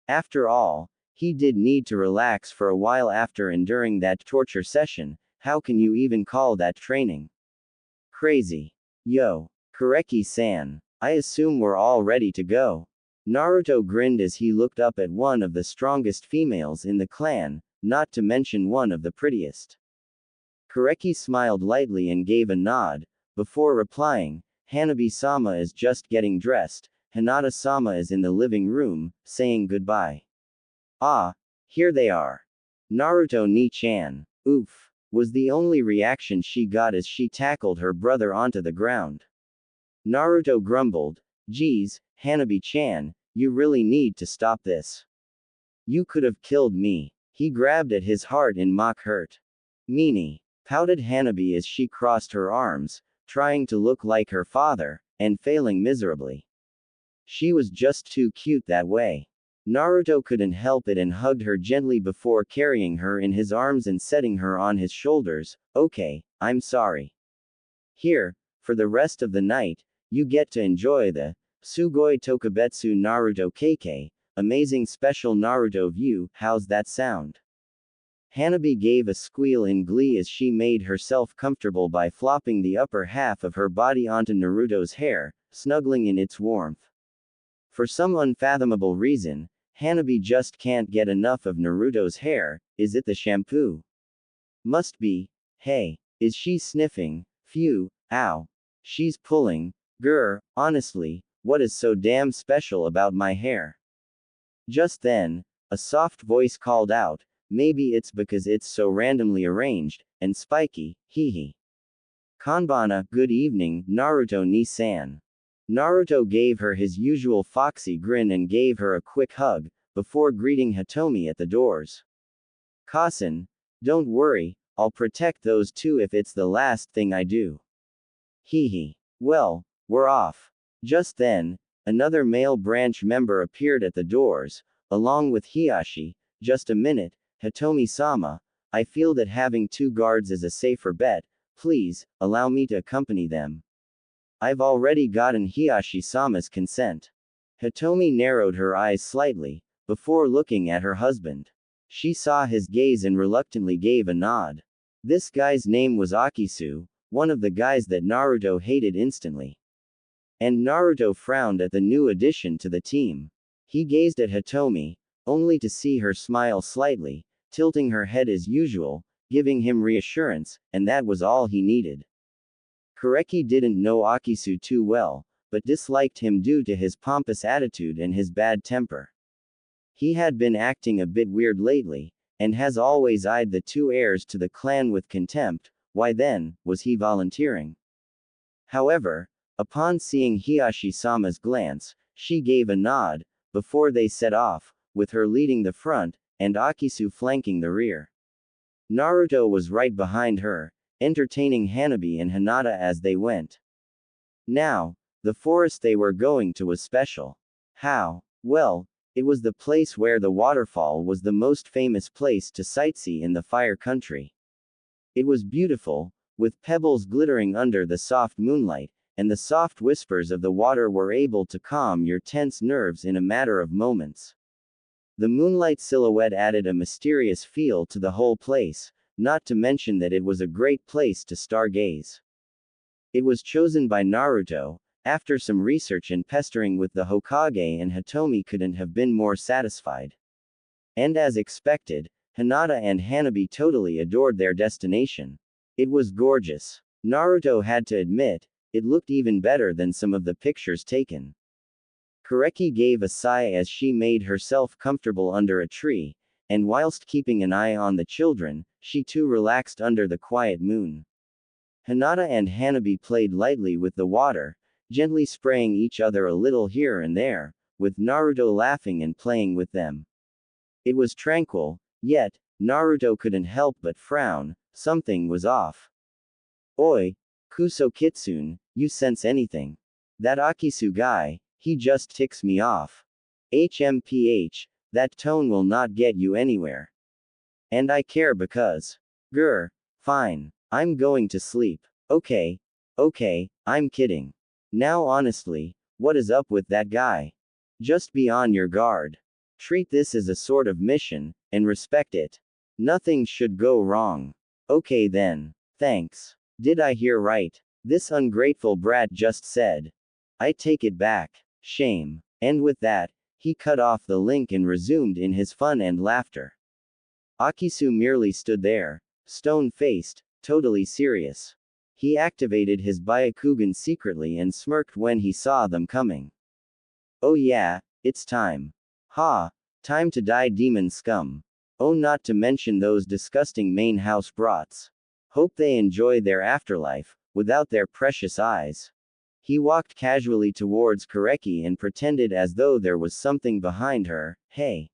After all, he did need to relax for a while after enduring that torture session. How can you even call that training? Crazy. Yo, Koreki-san. I assume we're all ready to go. Naruto grinned as he looked up at one of the strongest females in the clan, not to mention one of the prettiest. Koreki smiled lightly and gave a nod, before replying, Hanabi-sama is just getting dressed, Hinata-sama is in the living room, saying goodbye. Ah, here they are. Naruto ni-chan. Oof, was the only reaction she got as she tackled her brother onto the ground. Naruto grumbled, geez, Hanabi-chan, you really need to stop this. You could have killed me. He grabbed at his heart in mock hurt. Meanie, pouted Hanabi as she crossed her arms, trying to look like her father, and failing miserably. She was just too cute that way. Naruto couldn't help it and hugged her gently before carrying her in his arms and setting her on his shoulders. Okay, I'm sorry. Here, for the rest of the night, you get to enjoy the Sugoi Tokubetsu Naruto Keikei, amazing special Naruto view. How's that sound? Hanabi gave a squeal in glee as she made herself comfortable by flopping the upper half of her body onto Naruto's hair, snuggling in its warmth. For some unfathomable reason, Hanabi just can't get enough of Naruto's hair. Is it the shampoo? Must be. Hey, is she sniffing? Phew, ow. She's pulling. Grr, honestly, what is so damn special about my hair? Just then, a soft voice called out, maybe it's because it's so randomly arranged, and spiky, hee hee. Kanbana, good evening, Naruto ni-san. Naruto gave her his usual foxy grin and gave her a quick hug, before greeting Hitomi at the doors. Kasen, don't worry, I'll protect those two if it's the last thing I do. Hee hee. Well, we're off. Just then, another male branch member appeared at the doors, along with Hiashi. Just a minute, Hitomi-sama, I feel that having two guards is a safer bet. Please, allow me to accompany them. I've already gotten Hiashi-sama's consent. Hitomi narrowed her eyes slightly, before looking at her husband. She saw his gaze and reluctantly gave a nod. This guy's name was Akisu, one of the guys that Naruto hated instantly. And Naruto frowned at the new addition to the team. He gazed at Hitomi, only to see her smile slightly, tilting her head as usual, giving him reassurance, and that was all he needed. Koreki didn't know Akisu too well, but disliked him due to his pompous attitude and his bad temper. He had been acting a bit weird lately, and has always eyed the two heirs to the clan with contempt. Why then, was he volunteering? However, upon seeing Hiashi-sama's glance, she gave a nod, before they set off, with her leading the front, and Akisu flanking the rear. Naruto was right behind her, entertaining Hanabi and Hinata as they went. Now, the forest they were going to was special. How? Well, it was the place where the waterfall was the most famous place to sightsee in the Fire Country. It was beautiful, with pebbles glittering under the soft moonlight, and the soft whispers of the water were able to calm your tense nerves in a matter of moments. The moonlight silhouette added a mysterious feel to the whole place, not to mention that it was a great place to stargaze. It was chosen by Naruto, after some research and pestering with the Hokage, and Hitomi couldn't have been more satisfied. And as expected, Hinata and Hanabi totally adored their destination. It was gorgeous. Naruto had to admit, it looked even better than some of the pictures taken. Koreki gave a sigh as she made herself comfortable under a tree, and whilst keeping an eye on the children, she too relaxed under the quiet moon. Hinata and Hanabi played lightly with the water, gently spraying each other a little here and there, with Naruto laughing and playing with them. It was tranquil, yet, Naruto couldn't help but frown, something was off. Oi, Kuso Kitsune, you sense anything? That Akisu guy, he just ticks me off. HMPH, that tone will not get you anywhere. And I care because. Grr, fine, I'm going to sleep. Okay, I'm kidding. Now honestly, what is up with that guy? Just be on your guard. Treat this as a sort of mission, and respect it. Nothing should go wrong. Okay then. Thanks. Did I hear right? This ungrateful brat just said. I take it back. Shame. And with that, he cut off the link and resumed in his fun and laughter. Akisu merely stood there, stone-faced, totally serious. He activated his Byakugan secretly and smirked when he saw them coming. Oh yeah, it's time. Ha! Time to die, demon scum. Oh, not to mention those disgusting main house brats. Hope they enjoy their afterlife, without their precious eyes. He walked casually towards Kareki and pretended as though there was something behind her. Hey!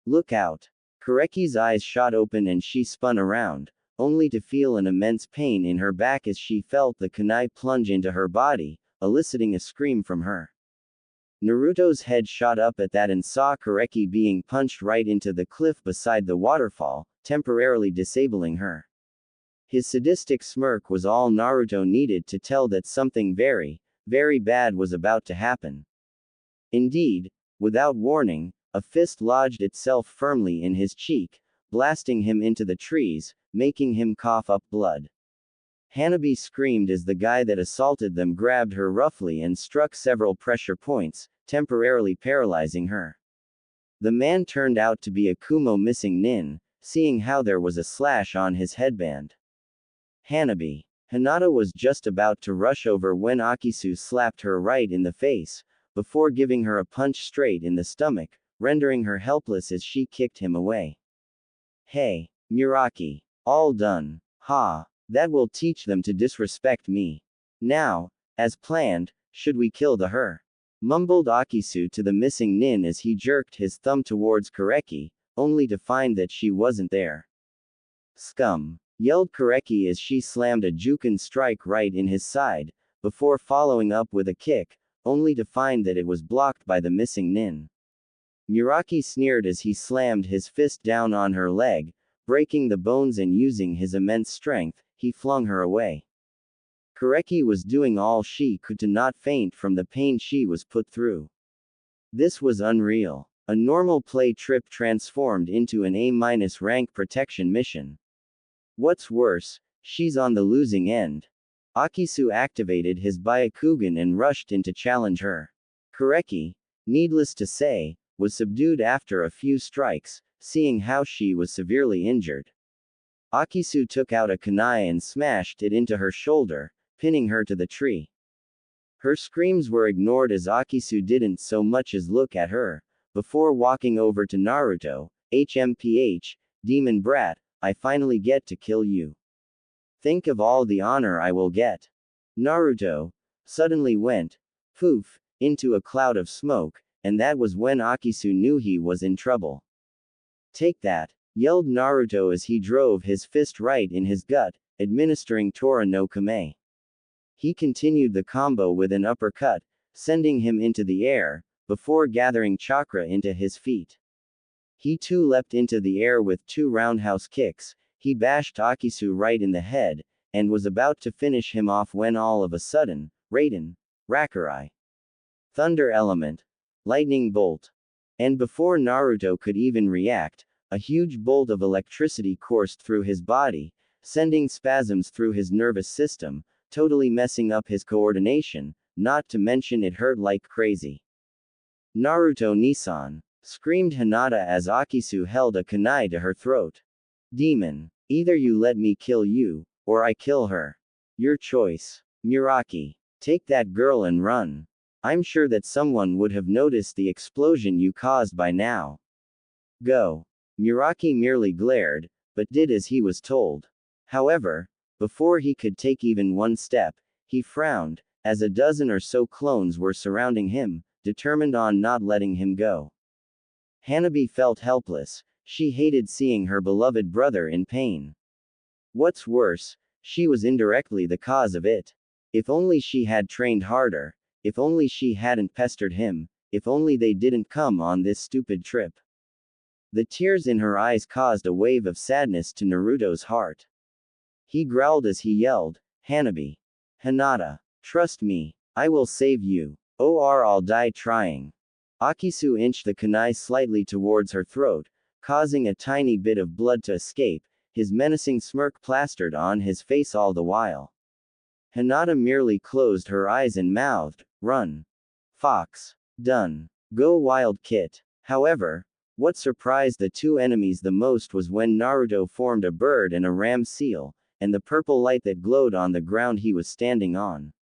Look out! Kareki's eyes shot open and she spun around, only to feel an immense pain in her back as she felt the kunai plunge into her body, eliciting a scream from her. Naruto's head shot up at that and saw Kareki being punched right into the cliff beside the waterfall, temporarily disabling her. His sadistic smirk was all Naruto needed to tell that something very, very bad was about to happen. Indeed, without warning, a fist lodged itself firmly in his cheek, blasting him into the trees, making him cough up blood. Hanabi screamed as the guy that assaulted them grabbed her roughly and struck several pressure points, temporarily paralyzing her. The man turned out to be a Kumo missing nin, seeing how there was a slash on his headband. Hanabi. Hinata was just about to rush over when Akisu slapped her right in the face, before giving her a punch straight in the stomach, rendering her helpless as she kicked him away. Hey, Muraki. All done. Ha. That will teach them to disrespect me. Now, as planned, should we kill the her? Mumbled Akisu to the missing nin as he jerked his thumb towards Kareki, only to find that she wasn't there. Scum! Yelled Kareki as she slammed a Juken strike right in his side, before following up with a kick, only to find that it was blocked by the missing nin. Muraki sneered as he slammed his fist down on her leg, breaking the bones and using his immense strength, he flung her away. Kareki was doing all she could to not faint from the pain she was put through. This was unreal. A normal play trip transformed into an A- rank protection mission. What's worse, she's on the losing end. Akisu activated his Byakugan and rushed in to challenge her. Kareki, needless to say, was subdued after a few strikes, seeing how she was severely injured. Akisu took out a kunai and smashed it into her shoulder, pinning her to the tree. Her screams were ignored as Akisu didn't so much as look at her, before walking over to Naruto. HMPH, demon brat, I finally get to kill you. Think of all the honor I will get. Naruto suddenly went, poof, into a cloud of smoke, and that was when Akisu knew he was in trouble. Take that, yelled Naruto as he drove his fist right in his gut, administering Tora no Kame. He continued the combo with an uppercut, sending him into the air, before gathering chakra into his feet. He too leapt into the air with two roundhouse kicks. He bashed Akisu right in the head, and was about to finish him off when all of a sudden, Raiden, Rakurai, Thunder Element, Lightning Bolt. And before Naruto could even react, a huge bolt of electricity coursed through his body, sending spasms through his nervous system, totally messing up his coordination, not to mention it hurt like crazy. Naruto Nissan! Screamed Hinata as Akisu held a kunai to her throat. Demon! Either you let me kill you, or I kill her. Your choice. Muraki! Take that girl and run. I'm sure that someone would have noticed the explosion you caused by now. Go. Muraki merely glared, but did as he was told. However, before he could take even one step, he frowned, as a dozen or so clones were surrounding him, determined on not letting him go. Hanabi felt helpless. She hated seeing her beloved brother in pain. What's worse, she was indirectly the cause of it. If only she had trained harder, if only she hadn't pestered him, if only they didn't come on this stupid trip. The tears in her eyes caused a wave of sadness to Naruto's heart. He growled as he yelled, Hanabi. Hinata. Trust me, I will save you. Or I'll die trying. Akisu inched the kunai slightly towards her throat, causing a tiny bit of blood to escape, his menacing smirk plastered on his face all the while. Hinata merely closed her eyes and mouthed, Run. Fox. Done. Go wild kit. However, what surprised the two enemies the most was when Naruto formed a bird and a ram seal, and the purple light that glowed on the ground he was standing on.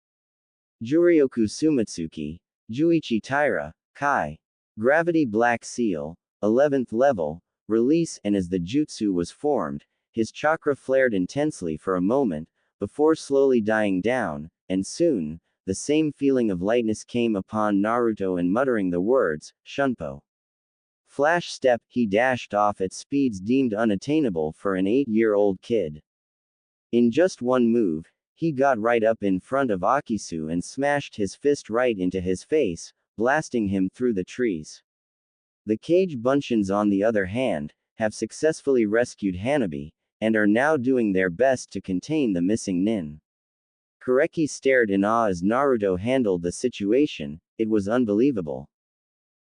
Juryoku Sumatsuki, Juichi Taira, Kai. Gravity Black Seal, 11th level, release, and as the jutsu was formed, his chakra flared intensely for a moment, before slowly dying down, and soon, the same feeling of lightness came upon Naruto and muttering the words, Shunpo. Flash step, he dashed off at speeds deemed unattainable for an 8-year-old kid. In just one move, he got right up in front of Akisu and smashed his fist right into his face, blasting him through the trees. The cage bunchins on the other hand, have successfully rescued Hanabi, and are now doing their best to contain the missing nin. Kureki stared in awe as Naruto handled the situation, it was unbelievable.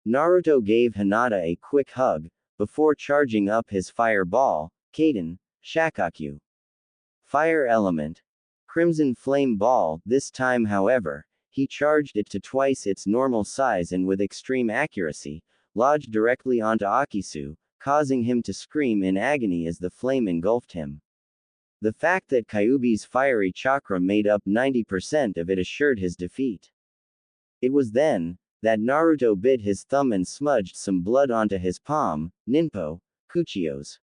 Naruto gave Hinata a quick hug, before charging up his fire ball, Kaden, Shakakyu. Fire element. Crimson flame ball, this time however, he charged it to twice its normal size and with extreme accuracy, lodged directly onto Akisu, causing him to scream in agony as the flame engulfed him. The fact that Kyuubi's fiery chakra made up 90% of it assured his defeat. It was then that Naruto bit his thumb and smudged some blood onto his palm, Ninpo, Kuchios.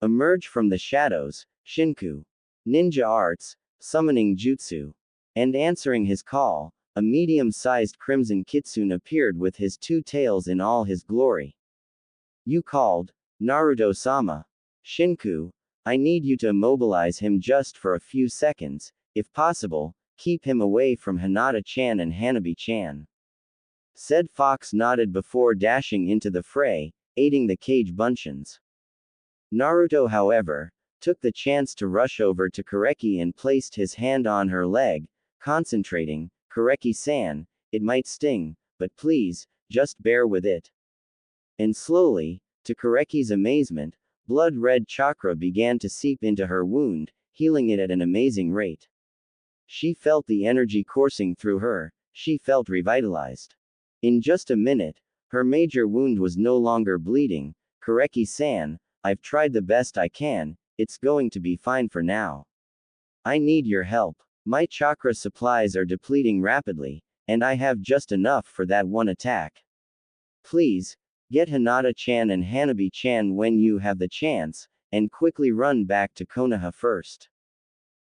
Emerge from the shadows, Shinku. Ninja arts, summoning jutsu. And answering his call, a medium-sized crimson kitsune appeared with his two tails in all his glory. You called, Naruto-sama. Shinku, I need you to immobilize him just for a few seconds, if possible, keep him away from Hinata-chan and Hanabi-chan. Said Fox nodded before dashing into the fray, aiding the cage bunchins. Naruto however, took the chance to rush over to Kureki and placed his hand on her leg, concentrating, Kureki-san, it might sting, but please, just bear with it. And slowly, to Kureki's amazement, blood-red chakra began to seep into her wound, healing it at an amazing rate. She felt the energy coursing through her, she felt revitalized. In just a minute, her major wound was no longer bleeding. Kureki-san, I've tried the best I can, it's going to be fine for now. I need your help. My chakra supplies are depleting rapidly, and I have just enough for that one attack. Please, get Hinata-chan and Hanabi-chan when you have the chance, and quickly run back to Konoha first.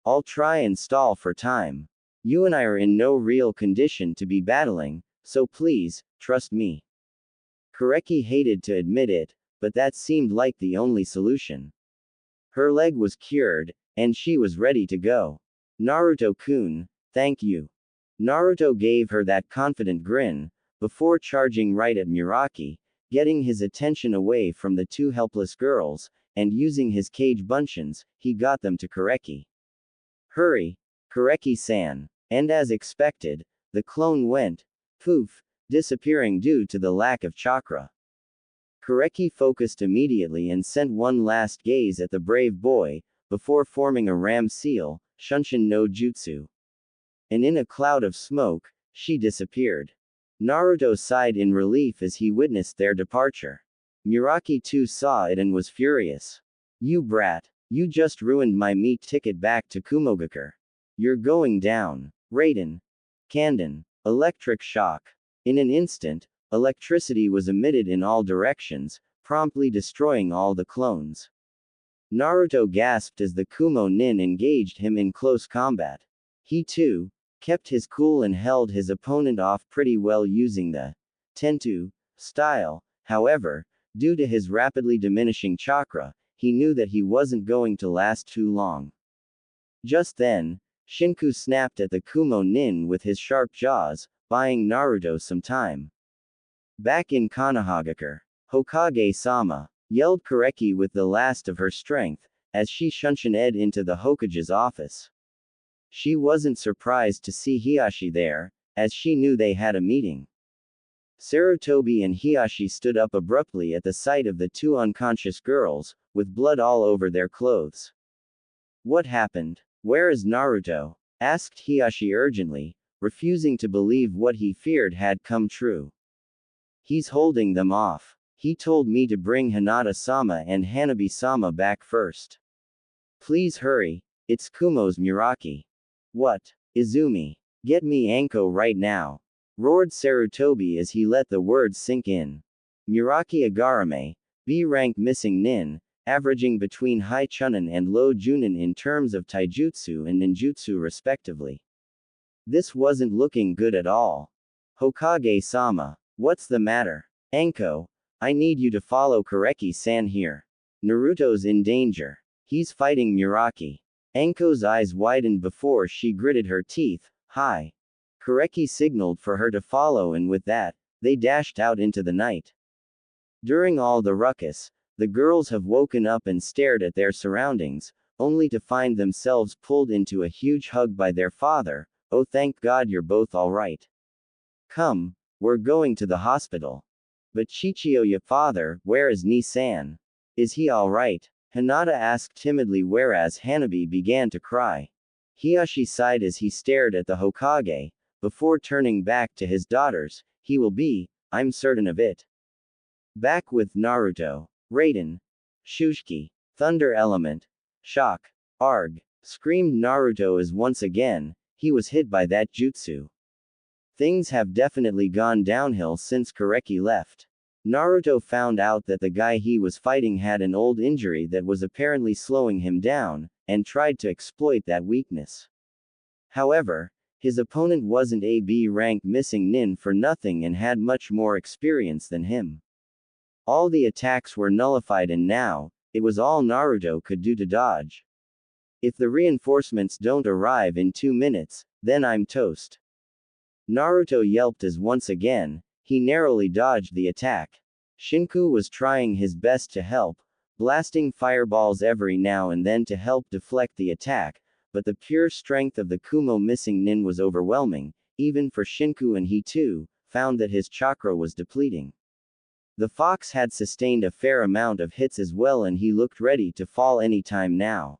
I'll try and stall for time. You and I are in no real condition to be battling, so please, trust me. Kureki hated to admit it, but that seemed like the only solution. Her leg was cured, and she was ready to go. Naruto-kun, thank you. Naruto gave her that confident grin, before charging right at Muraki, getting his attention away from the two helpless girls, and using his cage bunchins, he got them to Kureki. Hurry, Kureki-san. And as expected, the clone went, poof, disappearing due to the lack of chakra. Kureki focused immediately and sent one last gaze at the brave boy, before forming a ram seal, Shunshin no Jutsu. And in a cloud of smoke, she disappeared. Naruto sighed in relief as he witnessed their departure. Muraki too saw it and was furious. You brat, you just ruined my meat ticket back to Kumogakure. You're going down. Raiden. Kanden. Electric shock. In an instant, electricity was emitted in all directions, promptly destroying all the clones. Naruto gasped as the Kumo Nin engaged him in close combat. He too kept his cool and held his opponent off pretty well using the Tentu style. However, Due to his rapidly diminishing chakra, he knew that he wasn't going to last too long. Just then, Shinku snapped at the Kumo nin with his sharp jaws, buying Naruto some time. Back in Konohagakure, Hokage-sama, yelled Kureki with the last of her strength, as she shunshined into the Hokage's office. She wasn't surprised to see Hiashi there, as she knew they had a meeting. Sarutobi and Hiashi stood up abruptly at the sight of the two unconscious girls, with blood all over their clothes. What happened? Where is Naruto? Asked Hiashi urgently, refusing to believe what he feared had come true. He's holding them off. He told me to bring Hinata-sama and Hanabi-sama back first. Please hurry, it's Kumo's Muraki. What? Izumi. Get me Anko right now. Roared Sarutobi as he let the words sink in. Muraki Agarame, B-rank missing nin, averaging between high chunin and low junin in terms of taijutsu and ninjutsu respectively. This wasn't looking good at all. Hokage-sama, what's the matter? Anko, I need you to follow Kureki-san here. Naruto's in danger. He's fighting Muraki. Anko's eyes widened before she gritted her teeth. Hi. Kureki signaled for her to follow, and with that, they dashed out into the night. During all the ruckus, the girls have woken up and stared at their surroundings, only to find themselves pulled into a huge hug by their father. Oh, thank God you're both alright. Come, we're going to the hospital. But Chichiyo, father, where is Ni-san? Is he alright? Hinata asked timidly, whereas Hanabi began to cry. Hiashi sighed as he stared at the Hokage, before turning back to his daughters. He will be, I'm certain of it. Back with Naruto. Raiden. Shushiki. Thunder Element. Shock. Arg. Screamed Naruto as once again, he was hit by that jutsu. Things have definitely gone downhill since Kureki left. Naruto found out that the guy he was fighting had an old injury that was apparently slowing him down, and tried to exploit that weakness. However, his opponent wasn't a B-rank missing nin for nothing and had much more experience than him. All the attacks were nullified, and now, it was all Naruto could do to dodge. If the reinforcements don't arrive in 2 minutes, then I'm toast. Naruto yelped as once again, he narrowly dodged the attack. Shinku was trying his best to help, blasting fireballs every now and then to help deflect the attack, but the pure strength of the Kumo missing nin was overwhelming, even for Shinku, and he too found that his chakra was depleting. The fox had sustained a fair amount of hits as well, and he looked ready to fall any time now.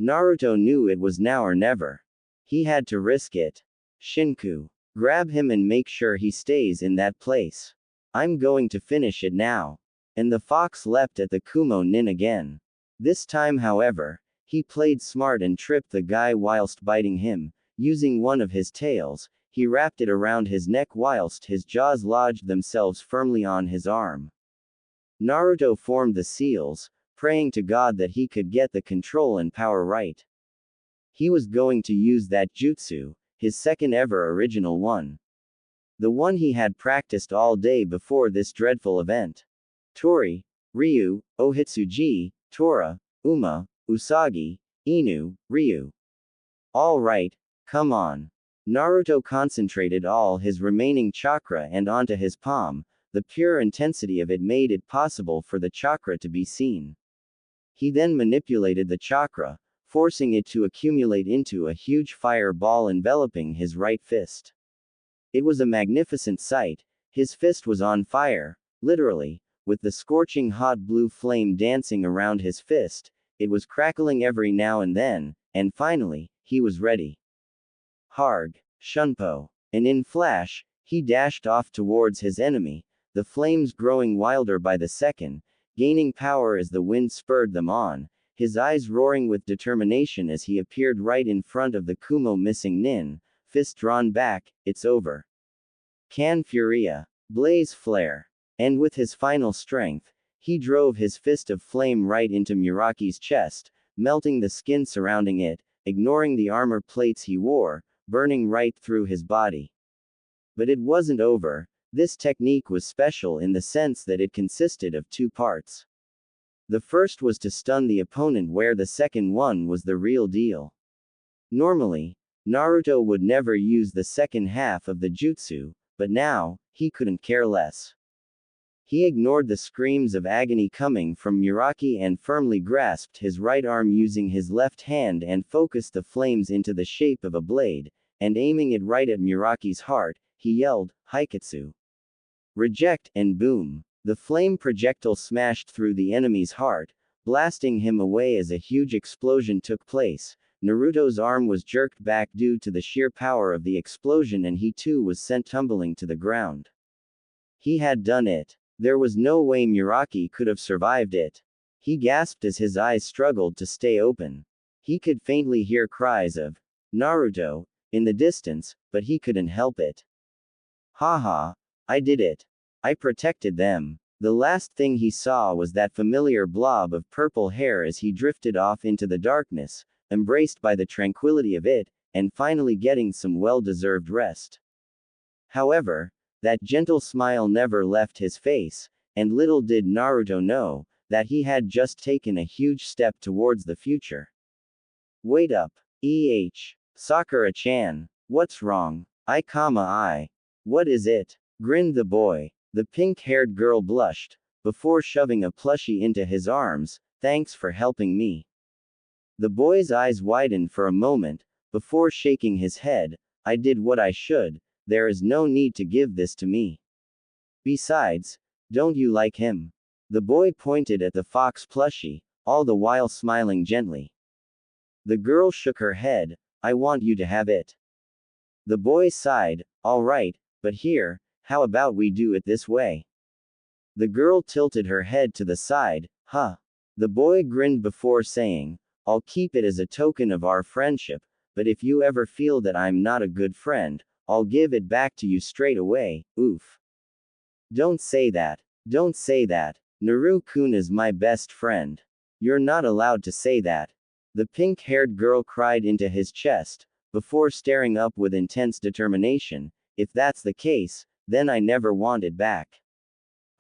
Naruto knew it was now or never. He had to risk it. Shinku, grab him and make sure he stays in that place. I'm going to finish it now. And the fox leapt at the Kumo nin again. This time, however, he played smart and tripped the guy whilst biting him. Using one of his tails, he wrapped it around his neck whilst his jaws lodged themselves firmly on his arm. Naruto formed the seals, praying to God that he could get the control and power right. He was going to use that jutsu, his second ever original one. The one he had practiced all day before this dreadful event. Tori, Ryu, Ohitsuji, Tora, Uma, Usagi, Inu, Ryu. All right, come on. Naruto concentrated all his remaining chakra and onto his palm. The pure intensity of it made it possible for the chakra to be seen. He then manipulated the chakra, forcing it to accumulate into a huge fire ball enveloping his right fist. It was a magnificent sight. His fist was on fire, literally, with the scorching hot blue flame dancing around his fist. It was crackling every now and then, and finally, he was ready. Harg, Shunpo. And in flash, he dashed off towards his enemy, the flames growing wilder by the second, gaining power as the wind spurred them on, his eyes roaring with determination as he appeared right in front of the Kumo missing nin, fist drawn back. It's over. Can Furia. Blaze Flare. And with his final strength, he drove his fist of flame right into Muraki's chest, melting the skin surrounding it, ignoring the armor plates he wore, burning right through his body. But it wasn't over. This technique was special in the sense that it consisted of two parts. The first was to stun the opponent, where the second one was the real deal. Normally, Naruto would never use the second half of the jutsu, but now, he couldn't care less. He ignored the screams of agony coming from Muraki and firmly grasped his right arm using his left hand and focused the flames into the shape of a blade, and aiming it right at Muraki's heart, he yelled, "Haikatsu! Reject," and boom! The flame projectile smashed through the enemy's heart, blasting him away as a huge explosion took place. Naruto's arm was jerked back due to the sheer power of the explosion, and he too was sent tumbling to the ground. He had done it. There was no way Muraki could have survived it. He gasped as his eyes struggled to stay open. He could faintly hear cries of Naruto in the distance, but he couldn't help it. Haha, I did it. I protected them. The last thing he saw was that familiar blob of purple hair as he drifted off into the darkness, embraced by the tranquility of it, and finally getting some well-deserved rest. However, that gentle smile never left his face, and little did Naruto know that he had just taken a huge step towards the future. Wait up. Sakura-chan. What's wrong? I. What is it? Grinned the boy. The pink-haired girl blushed, before shoving a plushie into his arms. Thanks for helping me. The boy's eyes widened for a moment, before shaking his head. I did what I should. There is no need to give this to me. Besides, don't you like him? The boy pointed at the fox plushie, all the while smiling gently. The girl shook her head. I want you to have it. The boy sighed. All right, but here, how about we do it this way? The girl tilted her head to the side. Huh. The boy grinned before saying, I'll keep it as a token of our friendship, but if you ever feel that I'm not a good friend, I'll give it back to you straight away. Oof. Don't say that. Don't say that. Naru-kun is my best friend. You're not allowed to say that. The pink-haired girl cried into his chest, before staring up with intense determination. If that's the case, then I never want it back.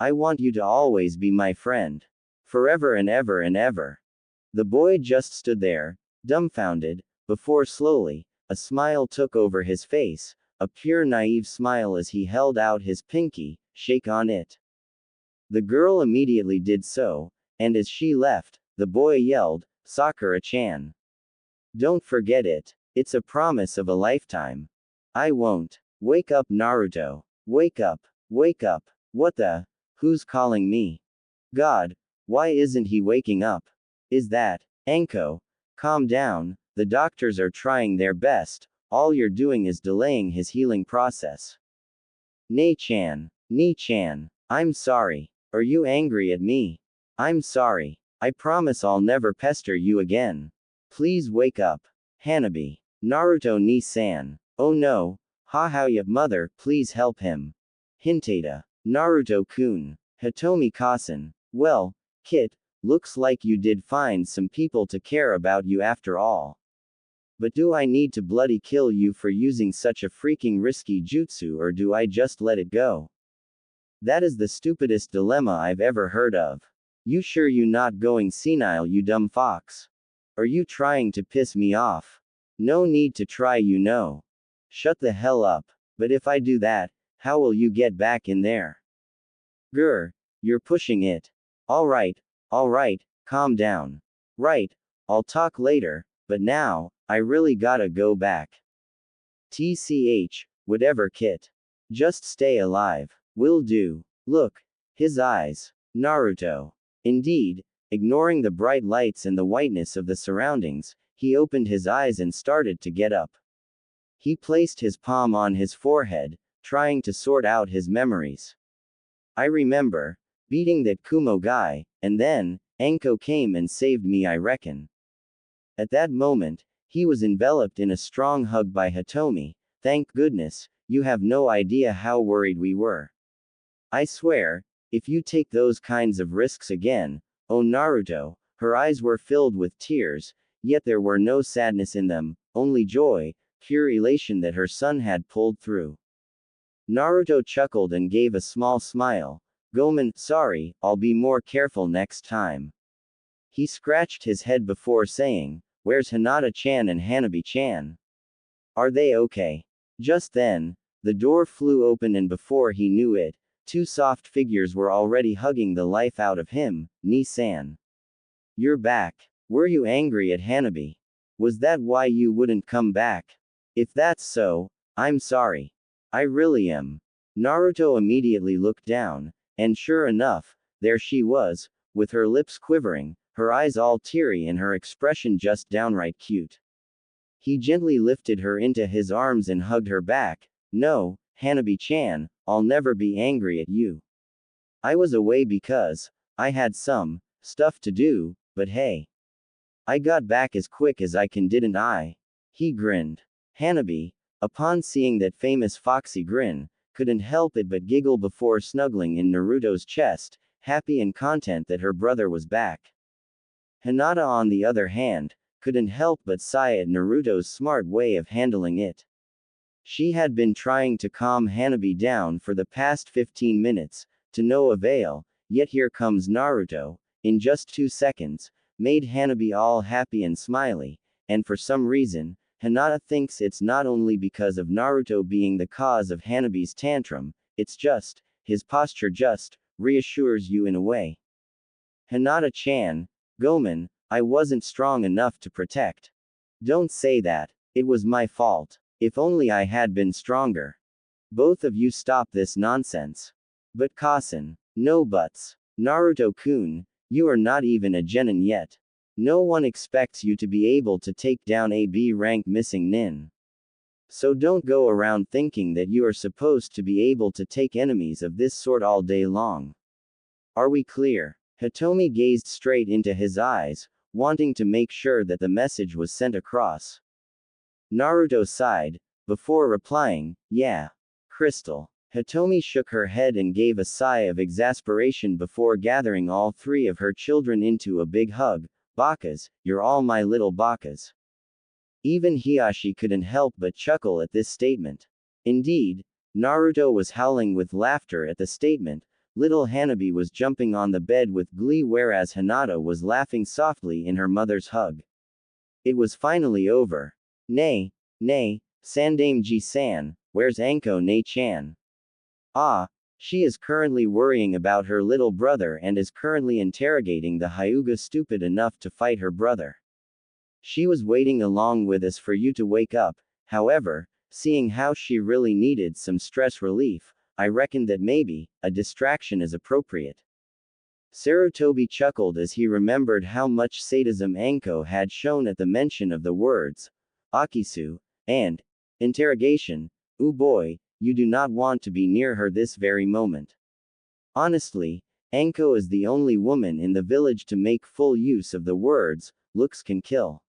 I want you to always be my friend. Forever and ever and ever. The boy just stood there, dumbfounded, before slowly, a smile took over his face, a pure naive smile as he held out his pinky, shake on it. The girl immediately did so, and as she left, the boy yelled, Sakura-chan. Don't forget it. It's a promise of a lifetime. I won't. Wake up, Naruto. Wake up. Wake up. What the? Who's calling me? God, why isn't he waking up? Is that Anko? Calm down, the doctors are trying their best, all you're doing is delaying his healing process. Nei-chan. Ni-chan. I'm sorry. Are you angry at me? I'm sorry. I promise I'll never pester you again. Please wake up. Hanabi. Naruto Ni-san. Oh no. Haha, mother, please help him. Hinata. Naruto-kun. Hitomi-kasan. Well, Kit, looks like you did find some people to care about you after all. But do I need to bloody kill you for using such a freaking risky jutsu, or do I just let it go? That is the stupidest dilemma I've ever heard of. You sure you not going senile, you dumb fox? Are you trying to piss me off? No need to try, you know. Shut the hell up. But if I do that, how will you get back in there? Grr, you're pushing it. Alright, calm down. Right, I'll talk later, but now, I really gotta go back. TCH, whatever, Kit. Just stay alive. Will do. Look. His eyes. Naruto. Indeed, ignoring the bright lights and the whiteness of the surroundings, he opened his eyes and started to get up. He placed his palm on his forehead, trying to sort out his memories. I remember beating that Kumo guy, and then Anko came and saved me, I reckon. At that moment, he was enveloped in a strong hug by Hitomi. Thank goodness, you have no idea how worried we were. I swear, if you take those kinds of risks again, oh Naruto, her eyes were filled with tears, yet there were no sadness in them, only joy, pure elation that her son had pulled through. Naruto chuckled and gave a small smile. Gomen, sorry, I'll be more careful next time. He scratched his head before saying, where's Hinata-chan and Hanabi-chan? Are they okay? Just then, the door flew open and before he knew it, two soft figures were already hugging the life out of him. Ni-san. You're back. Were you angry at Hanabi? Was that why you wouldn't come back? If that's so, I'm sorry. I really am. Naruto immediately looked down, and sure enough, there she was, with her lips quivering, her eyes all teary and her expression just downright cute. He gently lifted her into his arms and hugged her back. No, Hanabi-chan, I'll never be angry at you. I was away because I had some stuff to do, but hey. I got back as quick as I can, didn't I? He grinned. Hanabi, upon seeing that famous foxy grin, couldn't help it but giggle before snuggling in Naruto's chest, happy and content that her brother was back. Hinata, on the other hand, couldn't help but sigh at Naruto's smart way of handling it. She had been trying to calm Hanabi down for the past 15 minutes, to no avail, yet here comes Naruto, in just 2 seconds, made Hanabi all happy and smiley, and for some reason, Hinata thinks it's not only because of Naruto being the cause of Hanabi's tantrum, it's just, his posture just, reassures you in a way. Hinata-chan, Gomen, I wasn't strong enough to protect. Don't say that, it was my fault. If only I had been stronger. Both of you stop this nonsense. But Kasen, no buts. Naruto-kun, you are not even a genin yet. No one expects you to be able to take down a B-rank missing nin. So don't go around thinking that you are supposed to be able to take enemies of this sort all day long. Are we clear? Hitomi gazed straight into his eyes, wanting to make sure that the message was sent across. Naruto sighed, before replying, yeah. Crystal. Hitomi shook her head and gave a sigh of exasperation before gathering all three of her children into a big hug. Bakas, you're all my little bakas. Even Hiashi couldn't help but chuckle at this statement. Indeed, Naruto was howling with laughter at the statement. Little Hanabi was jumping on the bed with glee whereas Hinata was laughing softly in her mother's hug. It was finally over. Nay, Sandame-ji-san, where's Anko Ne-chan? Ah, she is currently worrying about her little brother and is currently interrogating the Hyuga stupid enough to fight her brother. She was waiting along with us for you to wake up, however, seeing how she really needed some stress relief, I reckoned that maybe, a distraction is appropriate. Sarutobi chuckled as he remembered how much sadism Anko had shown at the mention of the words, Akisu, and interrogation. Ooh boy, you do not want to be near her this very moment. Honestly, Anko is the only woman in the village to make full use of the words, looks can kill.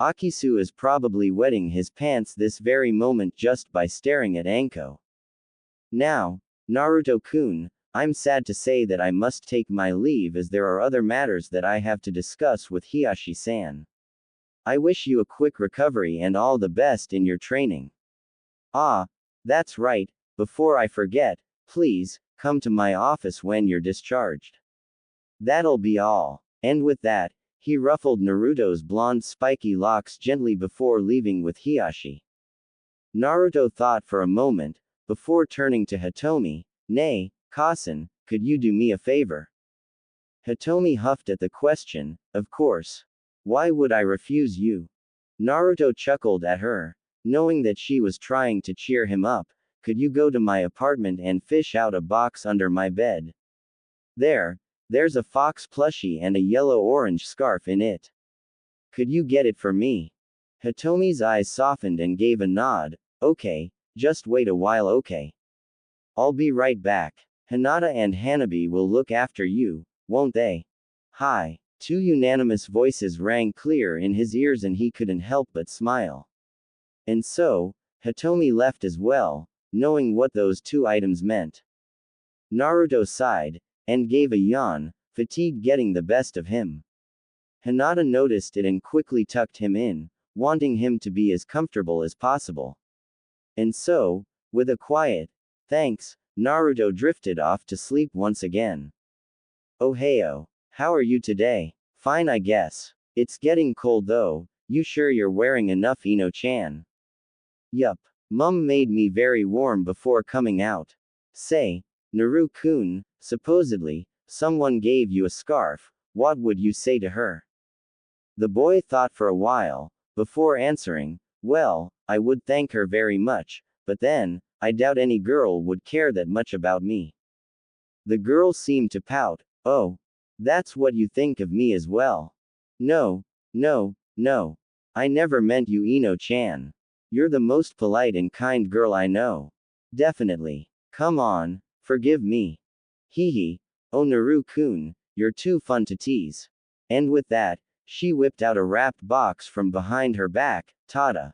Akisu is probably wetting his pants this very moment just by staring at Anko. Now, Naruto-kun, I'm sad to say that I must take my leave as there are other matters that I have to discuss with Hiashi-san. I wish you a quick recovery and all the best in your training. Ah, that's right, before I forget, please, come to my office when you're discharged. That'll be all. And with that, he ruffled Naruto's blonde spiky locks gently before leaving with Hiashi. Naruto thought for a moment, before turning to Hitomi, nay, Kasen, could you do me a favor? Hitomi huffed at the question, of course. Why would I refuse you? Naruto chuckled at her, knowing that she was trying to cheer him up. Could you go to my apartment and fish out a box under my bed? There's a fox plushie and a yellow-orange scarf in it. Could you get it for me? Hitomi's eyes softened and gave a nod. Okay, just wait a while, okay? I'll be right back. Hinata and Hanabi will look after you, won't they? Hi. Two unanimous voices rang clear in his ears and he couldn't help but smile. And so, Hitomi left as well, knowing what those two items meant. Naruto sighed, and gave a yawn, fatigue getting the best of him. Hinata noticed it and quickly tucked him in, wanting him to be as comfortable as possible. And so, with a quiet, Thanks. Naruto drifted off to sleep once again. Oh heyo. How are you today? Fine, I guess. It's getting cold though. You sure you're wearing enough, Ino-chan? Yup. Mum made me very warm before coming out. Say, Naru-kun, supposedly, someone gave you a scarf. What would you say to her? The boy thought for a while, before answering, well, I would thank her very much, but then, I doubt any girl would care that much about me. The girl seemed to pout. Oh, that's what you think of me as well. No, no. I never meant you, Ino-chan. You're the most polite and kind girl I know. Definitely. Come on, forgive me. Hee hee. Oh Naru-kun, you're too fun to tease. And with that, she whipped out a wrapped box from behind her back. Tada.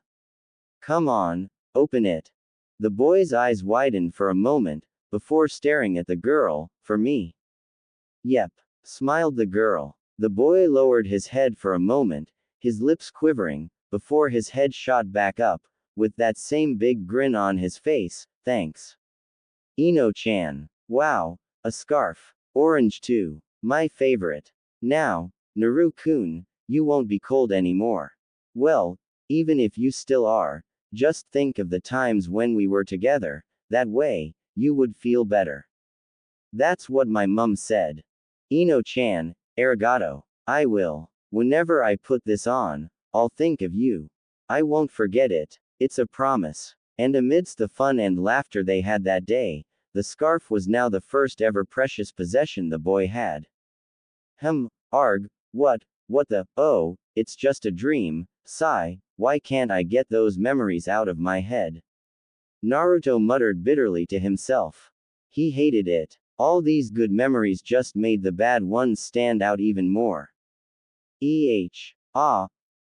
Come on, open it. The boy's eyes widened for a moment, before staring at the girl. For me? Yep, smiled the girl. The boy lowered his head for a moment, his lips quivering, before his head shot back up, with that same big grin on his face. Thanks. Ino-chan. Wow, a scarf. Orange too. My favorite. Now, Naru-kun, you won't be cold anymore. Well, even if you still are, just think of the times when we were together, that way, you would feel better. That's what my mum said. Ino-chan, arigato. I will. Whenever I put this on, I'll think of you. I won't forget it. It's a promise. And amidst the fun and laughter they had that day, the scarf was now the first ever precious possession the boy had. Arg, what the, oh, it's just a dream, sigh, why can't I get those memories out of my head? Naruto muttered bitterly to himself. He hated it. All these good memories just made the bad ones stand out even more.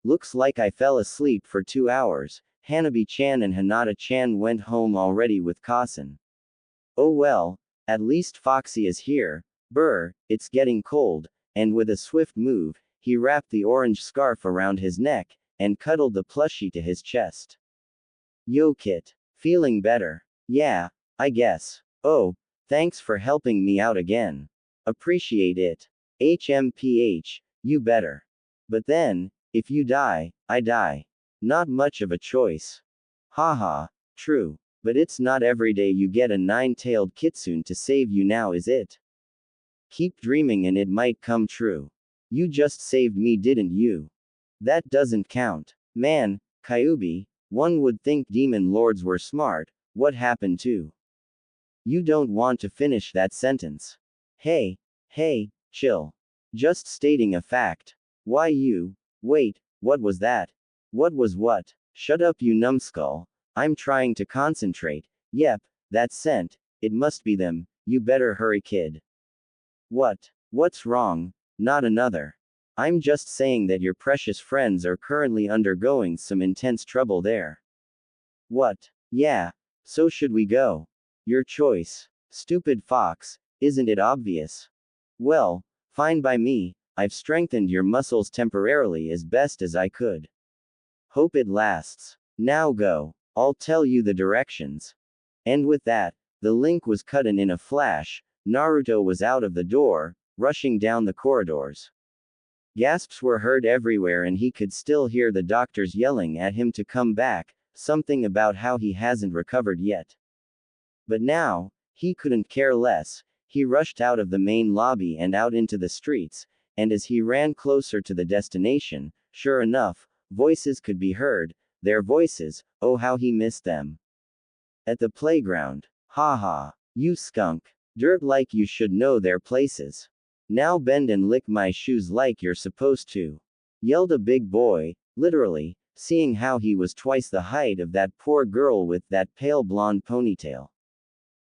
Looks like I fell asleep for 2 hours. Hanabi-chan and Hinata-chan went home already with Kasen. Oh well, at least Foxy is here. Brr, it's getting cold, and with a swift move, he wrapped the orange scarf around his neck, and cuddled the plushie to his chest. Yo kit. Feeling better? Yeah, I guess. Oh, thanks for helping me out again. Appreciate it. HMPH, you better. But then, if you die, I die. Not much of a choice. Haha, true. But it's not every day you get a 9-tailed kitsune to save you now, is it? Keep dreaming and it might come true. You just saved me, didn't you? That doesn't count. Man, Kyuubi, one would think demon lords were smart. What happened to? You don't want to finish that sentence. Hey, chill. Just stating a fact. Why you? Wait, what was that? What was what? Shut up, you numbskull. I'm trying to concentrate. Yep, that scent. It must be them. You better hurry, kid. What's wrong? Not another. I'm just saying that your precious friends are currently undergoing some intense trouble there. What? Yeah. So should we go? Your choice. Stupid fox, isn't it obvious? Well, fine by me. I've strengthened your muscles temporarily as best as I could. Hope it lasts. Now go. I'll tell you the directions. And with that, the link was cut, and in a flash, Naruto was out of the door, rushing down the corridors. Gasps were heard everywhere, and he could still hear the doctors yelling at him to come back, something about how he hasn't recovered yet. But now, he couldn't care less. He rushed out of the main lobby and out into the streets, and as he ran closer to the destination, sure enough, voices could be heard, their voices. Oh, how he missed them. At the playground. Haha, you skunk. Dirt, like you should know their places. Now bend and lick my shoes like you're supposed to. Yelled a big boy, literally, seeing how he was twice the height of that poor girl with that pale blonde ponytail.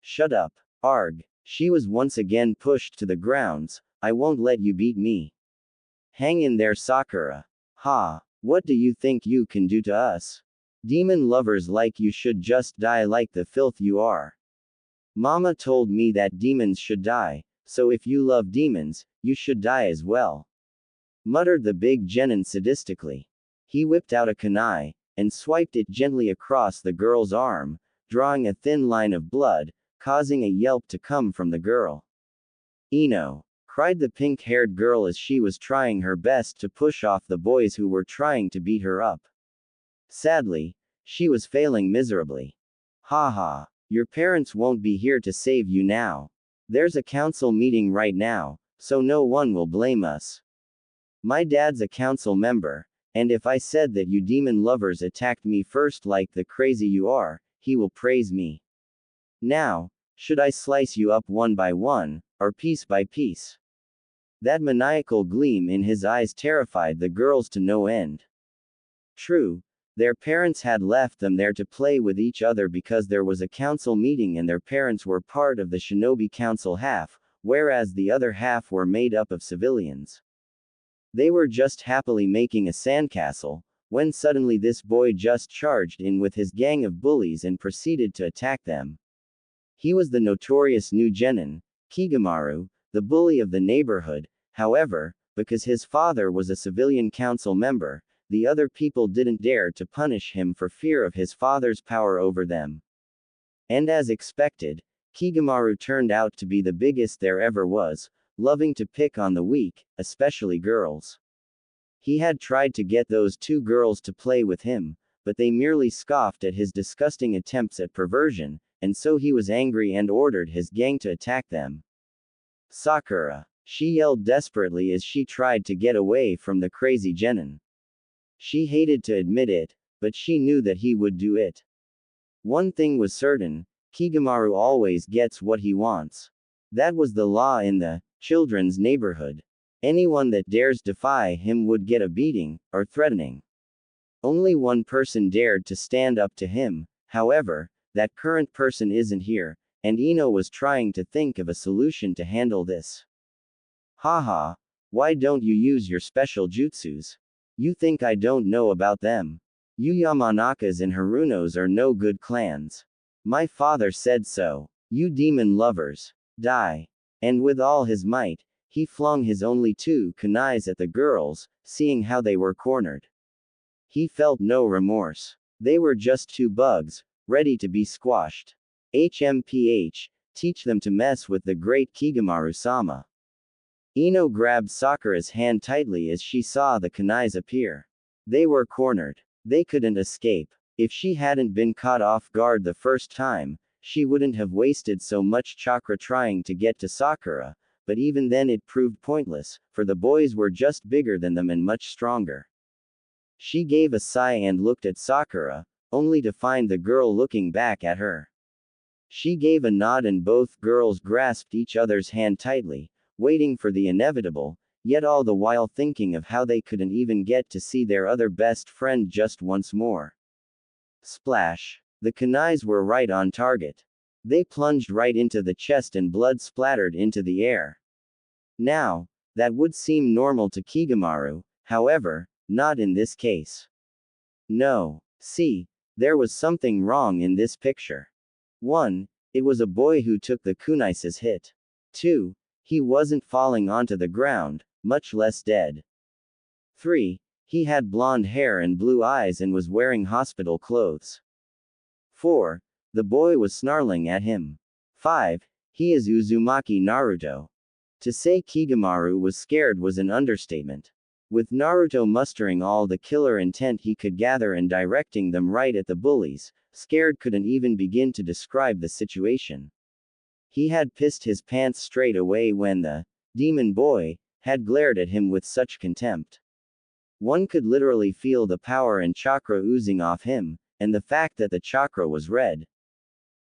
Shut up. Arg. She was once again pushed to the grounds. I won't let you beat me. Hang in there, Sakura. Ha. What do you think you can do to us? Demon lovers like you should just die like the filth you are. Mama told me that demons should die, so if you love demons, you should die as well. Muttered the big genin sadistically. He whipped out a kunai, and swiped it gently across the girl's arm, drawing a thin line of blood, causing a yelp to come from the girl. "Ino!" cried the pink-haired girl as she was trying her best to push off the boys who were trying to beat her up. Sadly, she was failing miserably. "Ha ha! Your parents won't be here to save you now. There's a council meeting right now, so no one will blame us. My dad's a council member, and if I said that you demon lovers attacked me first like the crazy you are, he will praise me. Now, should I slice you up one by one, or piece by piece?" That maniacal gleam in his eyes terrified the girls to no end. True, their parents had left them there to play with each other because there was a council meeting and their parents were part of the shinobi council half, whereas the other half were made up of civilians. They were just happily making a sandcastle, when suddenly this boy just charged in with his gang of bullies and proceeded to attack them. He was the notorious new genin, Kigamaru, the bully of the neighborhood. However, because his father was a civilian council member, the other people didn't dare to punish him for fear of his father's power over them. And as expected, Kigamaru turned out to be the biggest there ever was, loving to pick on the weak, especially girls. He had tried to get those two girls to play with him, but they merely scoffed at his disgusting attempts at perversion, and so he was angry and ordered his gang to attack them. "Sakura!" she yelled desperately as she tried to get away from the crazy genin. She hated to admit it, but she knew that he would do it. One thing was certain, Kigamaru always gets what he wants. That was the law in the children's neighborhood. Anyone that dares defy him would get a beating, or threatening. Only one person dared to stand up to him, however, that current person isn't here, and Ino was trying to think of a solution to handle this. "Haha, why don't you use your special jutsus? You think I don't know about them? You Yamanakas and Harunos are no good clans. My father said so. You demon lovers. Die." And with all his might, he flung his only two kunais at the girls, seeing how they were cornered. He felt no remorse. They were just two bugs, ready to be squashed. HMPH, teach them to mess with the great Kigamaru-sama. Ino grabbed Sakura's hand tightly as she saw the kunais appear. They were cornered. They couldn't escape. If she hadn't been caught off guard the first time, she wouldn't have wasted so much chakra trying to get to Sakura, but even then it proved pointless, for the boys were just bigger than them and much stronger. She gave a sigh and looked at Sakura, only to find the girl looking back at her. She gave a nod and both girls grasped each other's hand tightly, waiting for the inevitable, yet all the while thinking of how they couldn't even get to see their other best friend just once more. Splash! The kunais were right on target. They plunged right into the chest and blood splattered into the air. Now, that would seem normal to Kigamaru, however, not in this case. No. See, there was something wrong in this picture. 1. It was a boy who took the kunai's hit. 2. He wasn't falling onto the ground, much less dead. 3. He had blonde hair and blue eyes and was wearing hospital clothes. 4. The boy was snarling at him. 5. He is Uzumaki Naruto. To say Kigamaru was scared was an understatement. With Naruto mustering all the killer intent he could gather and directing them right at the bullies, scared couldn't even begin to describe the situation. He had pissed his pants straight away when the demon boy had glared at him with such contempt. One could literally feel the power and chakra oozing off him, and the fact that the chakra was red.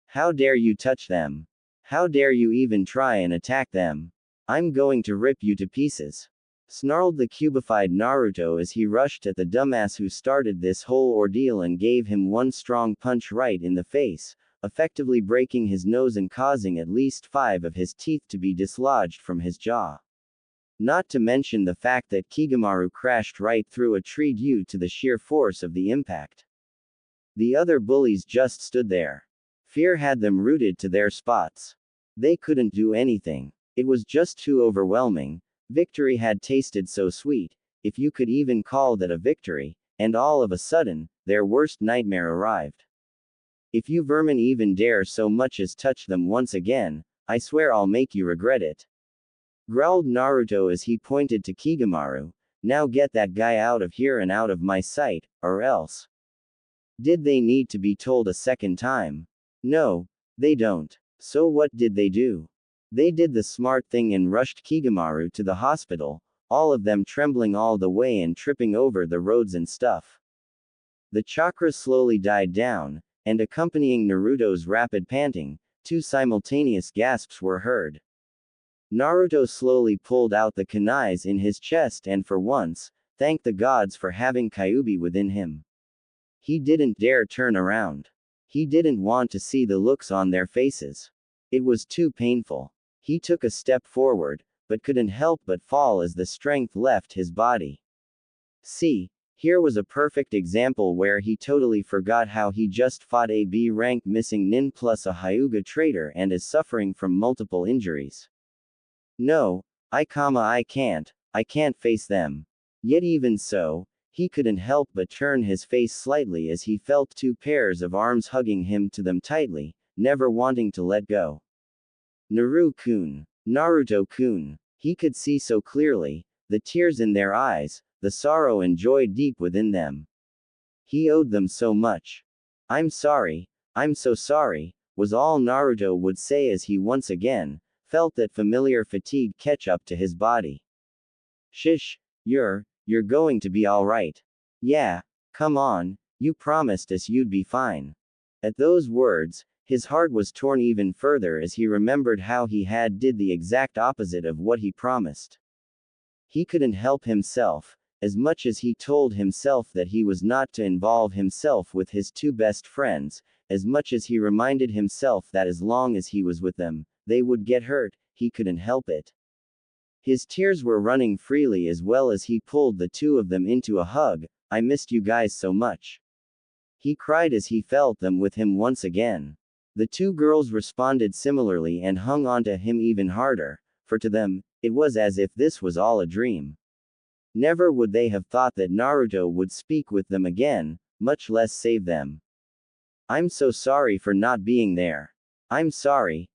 "How dare you touch them? How dare you even try and attack them? I'm going to rip you to pieces," snarled the cubified Naruto as he rushed at the dumbass who started this whole ordeal and gave him one strong punch right in the face, effectively breaking his nose and causing at least 5 of his teeth to be dislodged from his jaw. Not to mention the fact that Kigamaru crashed right through a tree due to the sheer force of the impact. The other bullies just stood there. Fear had them rooted to their spots. They couldn't do anything. It was just too overwhelming. Victory had tasted so sweet, if you could even call that a victory, and all of a sudden, their worst nightmare arrived. If you vermin even dare so much as touch them once again, I swear I'll make you regret it. Growled Naruto as he pointed to Kigamaru. Now get that guy out of here and out of my sight, or else. Did they need to be told a second time? No, they don't. So what did they do? They did the smart thing and rushed Kigamaru to the hospital, all of them trembling all the way and tripping over the roads and stuff. The chakra slowly died down, and accompanying Naruto's rapid panting, two simultaneous gasps were heard. Naruto slowly pulled out the kunais in his chest and for once, thanked the gods for having Kyuubi within him. He didn't dare turn around. He didn't want to see the looks on their faces. It was too painful. He took a step forward, but couldn't help but fall as the strength left his body. See, here was a perfect example where he totally forgot how he just fought a B-rank missing nin plus a Hyuga traitor and is suffering from multiple injuries. No, I can't face them. Yet even so, he couldn't help but turn his face slightly as he felt two pairs of arms hugging him to them tightly, never wanting to let go. Naru-kun. Naruto-kun. He could see so clearly, the tears in their eyes, the sorrow and joy deep within them. He owed them so much. I'm sorry, I'm so sorry, was all Naruto would say as he once again felt that familiar fatigue catch up to his body. Shish, you're going to be alright. Yeah, come on, you promised us you'd be fine. At those words, his heart was torn even further as he remembered how he had did the exact opposite of what he promised. He couldn't help himself, as much as he told himself that he was not to involve himself with his two best friends, as much as he reminded himself that as long as he was with them, they would get hurt, he couldn't help it. His tears were running freely as well as he pulled the two of them into a hug. I missed you guys so much. He cried as he felt them with him once again. The two girls responded similarly and hung onto him even harder, for to them, it was as if this was all a dream. Never would they have thought that Naruto would speak with them again, much less save them. I'm so sorry for not being there. I'm sorry.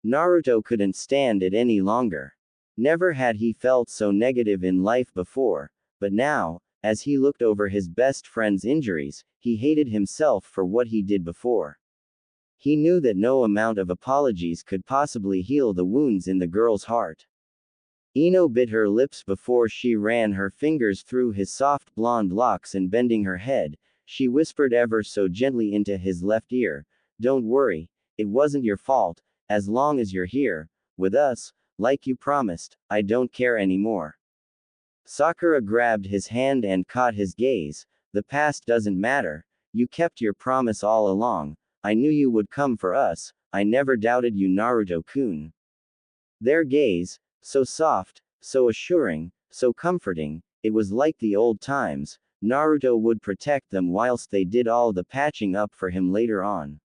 Naruto couldn't stand it any longer. Never had he felt so negative in life before, but now, as he looked over his best friend's injuries, he hated himself for what he did before. He knew that no amount of apologies could possibly heal the wounds in the girl's heart. Ino bit her lips before she ran her fingers through his soft blonde locks and bending her head, she whispered ever so gently into his left ear, "Don't worry, it wasn't your fault, as long as you're here, with us, like you promised, I don't care anymore." Sakura grabbed his hand and caught his gaze. "The past doesn't matter, you kept your promise all along, I knew you would come for us, I never doubted you Naruto-kun." Their gaze, so soft, so assuring, so comforting, it was like the old times. Naruto would protect them whilst they did all the patching up for him later on.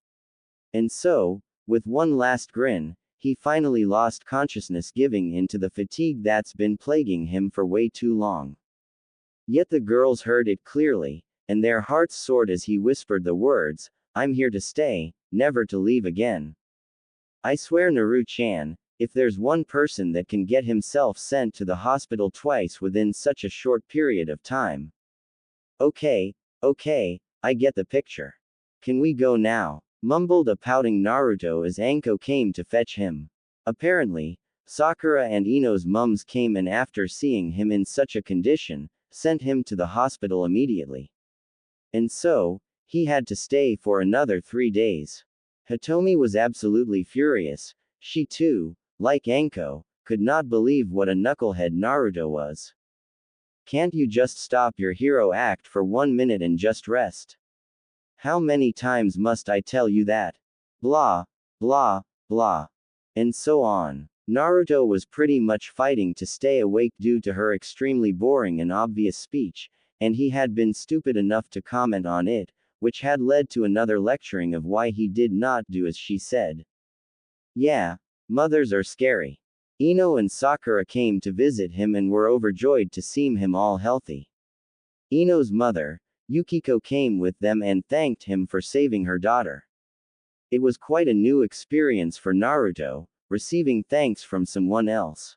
And so, with one last grin, he finally lost consciousness, giving in to the fatigue that's been plaguing him for way too long. Yet the girls heard it clearly, and their hearts soared as he whispered the words, "I'm here to stay, never to leave again. I swear Naru-chan, if there's one person that can get himself sent to the hospital twice within such a short period of time." Okay, I get the picture. Can we go now? Mumbled a pouting Naruto as Anko came to fetch him. Apparently, Sakura and Ino's mums came and after seeing him in such a condition, sent him to the hospital immediately. And so, he had to stay for another 3 days. Hitomi was absolutely furious. She too, like Anko, could not believe what a knucklehead Naruto was. Can't you just stop your hero act for 1 minute and just rest? How many times must I tell you that? Blah, blah, blah. And so on. Naruto was pretty much fighting to stay awake due to her extremely boring and obvious speech, and he had been stupid enough to comment on it, which had led to another lecturing of why he did not do as she said. Yeah, mothers are scary. Ino and Sakura came to visit him and were overjoyed to see him all healthy. Ino's mother, Yukiko came with them and thanked him for saving her daughter. It was quite a new experience for Naruto, receiving thanks from someone else.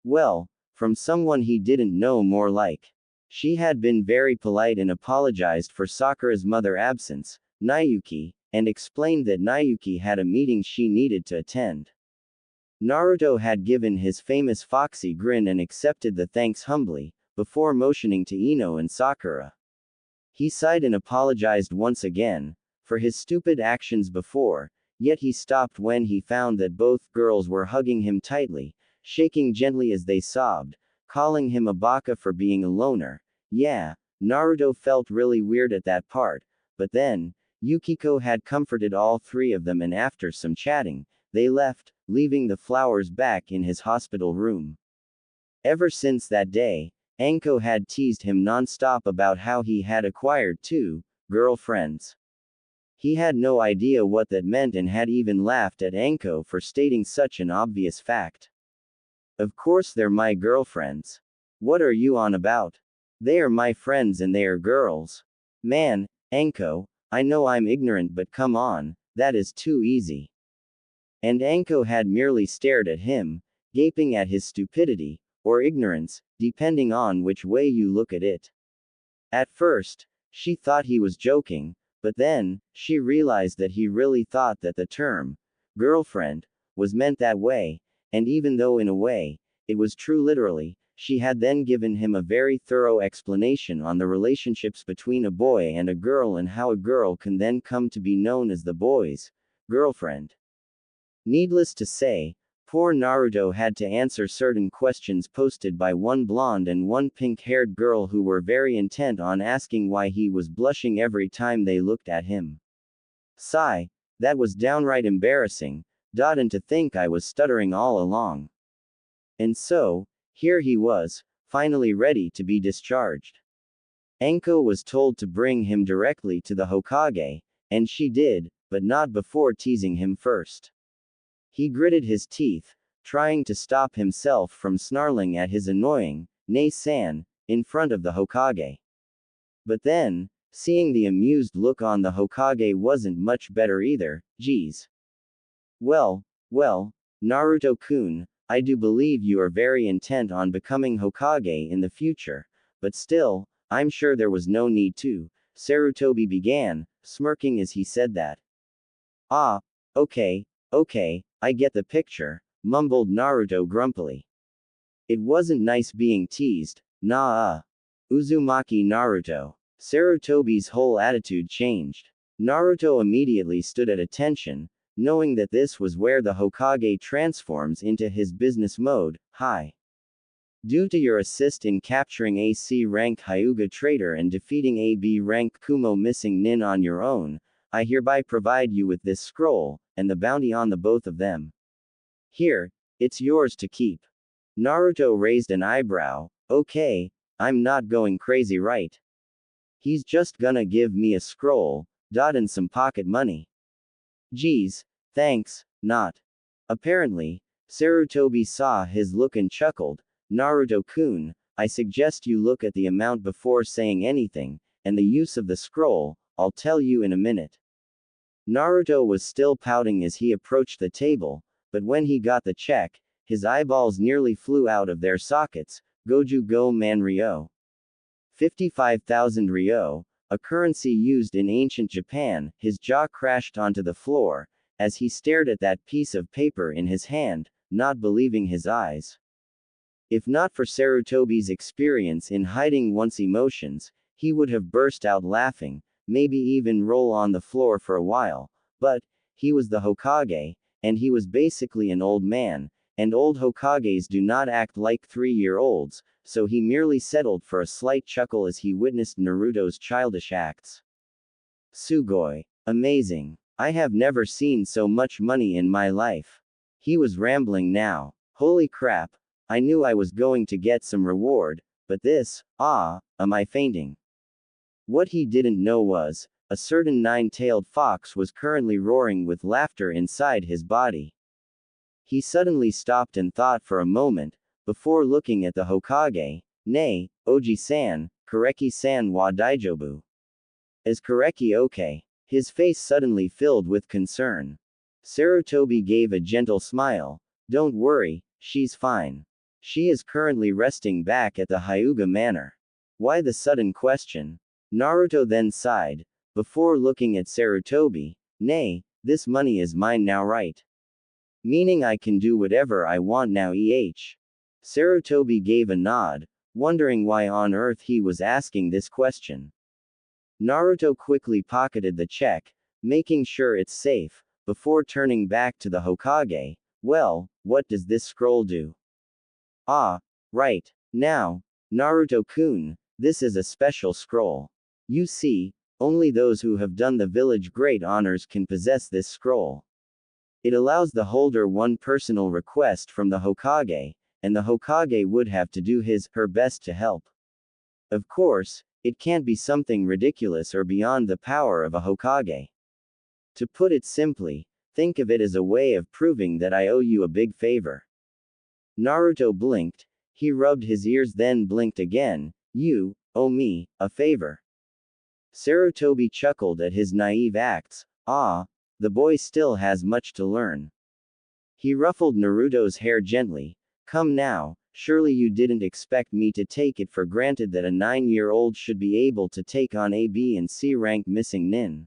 Well, from someone he didn't know more like. She had been very polite and apologized for Sakura's mother's absence, Nayuki, and explained that Nayuki had a meeting she needed to attend. Naruto had given his famous foxy grin and accepted the thanks humbly, before motioning to Ino and Sakura. He sighed and apologized once again, for his stupid actions before, yet he stopped when he found that both girls were hugging him tightly, shaking gently as they sobbed, calling him a baka for being a loner. Yeah, Naruto felt really weird at that part, but then, Yukiko had comforted all three of them and after some chatting, they left, leaving the flowers back in his hospital room. Ever since that day, Anko had teased him non-stop about how he had acquired two girlfriends. He had no idea what that meant and had even laughed at Anko for stating such an obvious fact. Of course they're my girlfriends. What are you on about? They are my friends and they are girls. Man, Anko, I know I'm ignorant but come on, that is too easy. And Anko had merely stared at him, gaping at his stupidity, or ignorance, depending on which way you look at it. At first, she thought he was joking, but then, she realized that he really thought that the term, girlfriend, was meant that way, and even though in a way, it was true literally, she had then given him a very thorough explanation on the relationships between a boy and a girl and how a girl can then come to be known as the boy's girlfriend. Needless to say, poor Naruto had to answer certain questions posted by one blonde and one pink-haired girl who were very intent on asking why he was blushing every time they looked at him. Sigh, that was downright embarrassing, and to think I was stuttering all along. And so, here he was, finally ready to be discharged. Anko was told to bring him directly to the Hokage, and she did, but not before teasing him first. He gritted his teeth, trying to stop himself from snarling at his annoying, Nei-san, in front of the Hokage. But then, seeing the amused look on the Hokage wasn't much better either. Geez. Well, Naruto-kun, I do believe you are very intent on becoming Hokage in the future, but still, I'm sure there was no need to, Sarutobi began, smirking as he said that. Ah, okay, I get the picture, mumbled Naruto grumpily. It wasn't nice being teased, Uzumaki Naruto. Sarutobi's whole attitude changed. Naruto immediately stood at attention, knowing that this was where the Hokage transforms into his business mode. Hi. Due to your assist in capturing a C-rank Hyuga traitor and defeating a B-rank Kumo missing nin on your own, I hereby provide you with this scroll, and the bounty on the both of them. Here, it's yours to keep. Naruto raised an eyebrow. Okay, I'm not going crazy, right? He's just gonna give me a scroll, and some pocket money. Geez, thanks, not. Apparently, Sarutobi saw his look and chuckled. Naruto-kun, I suggest you look at the amount before saying anything, and the use of the scroll, I'll tell you in a minute. Naruto was still pouting as he approached the table, but when he got the check, his eyeballs nearly flew out of their sockets. Goju Go Man Ryo. 55,000 Ryo, a currency used in ancient Japan. His jaw crashed onto the floor, as he stared at that piece of paper in his hand, not believing his eyes. If not for Sarutobi's experience in hiding one's emotions, he would have burst out laughing, maybe even roll on the floor for a while, but, he was the Hokage, and he was basically an old man, and old Hokages do not act like 3-year-olds, so he merely settled for a slight chuckle as he witnessed Naruto's childish acts. Sugoi. Amazing. I have never seen so much money in my life. He was rambling now. Holy crap. I knew I was going to get some reward, but this, am I fainting? What he didn't know was, a certain 9-tailed fox was currently roaring with laughter inside his body. He suddenly stopped and thought for a moment, before looking at the Hokage. Nay, Oji-san, Kareki-san wa daijobu. Is Kareki okay? His face suddenly filled with concern. Sarutobi gave a gentle smile. Don't worry, she's fine. She is currently resting back at the Hyuga Manor. Why the sudden question? Naruto then sighed, before looking at Sarutobi. Nay, this money is mine now, right? Meaning I can do whatever I want now, Sarutobi gave a nod, wondering why on earth he was asking this question. Naruto quickly pocketed the check, making sure it's safe, before turning back to the Hokage. Well, what does this scroll do? Ah, right. Now, Naruto-kun, this is a special scroll. You see, only those who have done the village great honors can possess this scroll. It allows the holder one personal request from the Hokage, and the Hokage would have to do her best to help. Of course, it can't be something ridiculous or beyond the power of a Hokage. To put it simply, think of it as a way of proving that I owe you a big favor. Naruto blinked, he rubbed his ears then blinked again. You owe me a favor. Sarutobi chuckled at his naive acts. Ah, the boy still has much to learn. He ruffled Naruto's hair gently. Come now, surely you didn't expect me to take it for granted that a 9-year-old should be able to take on a B and C rank missing nin.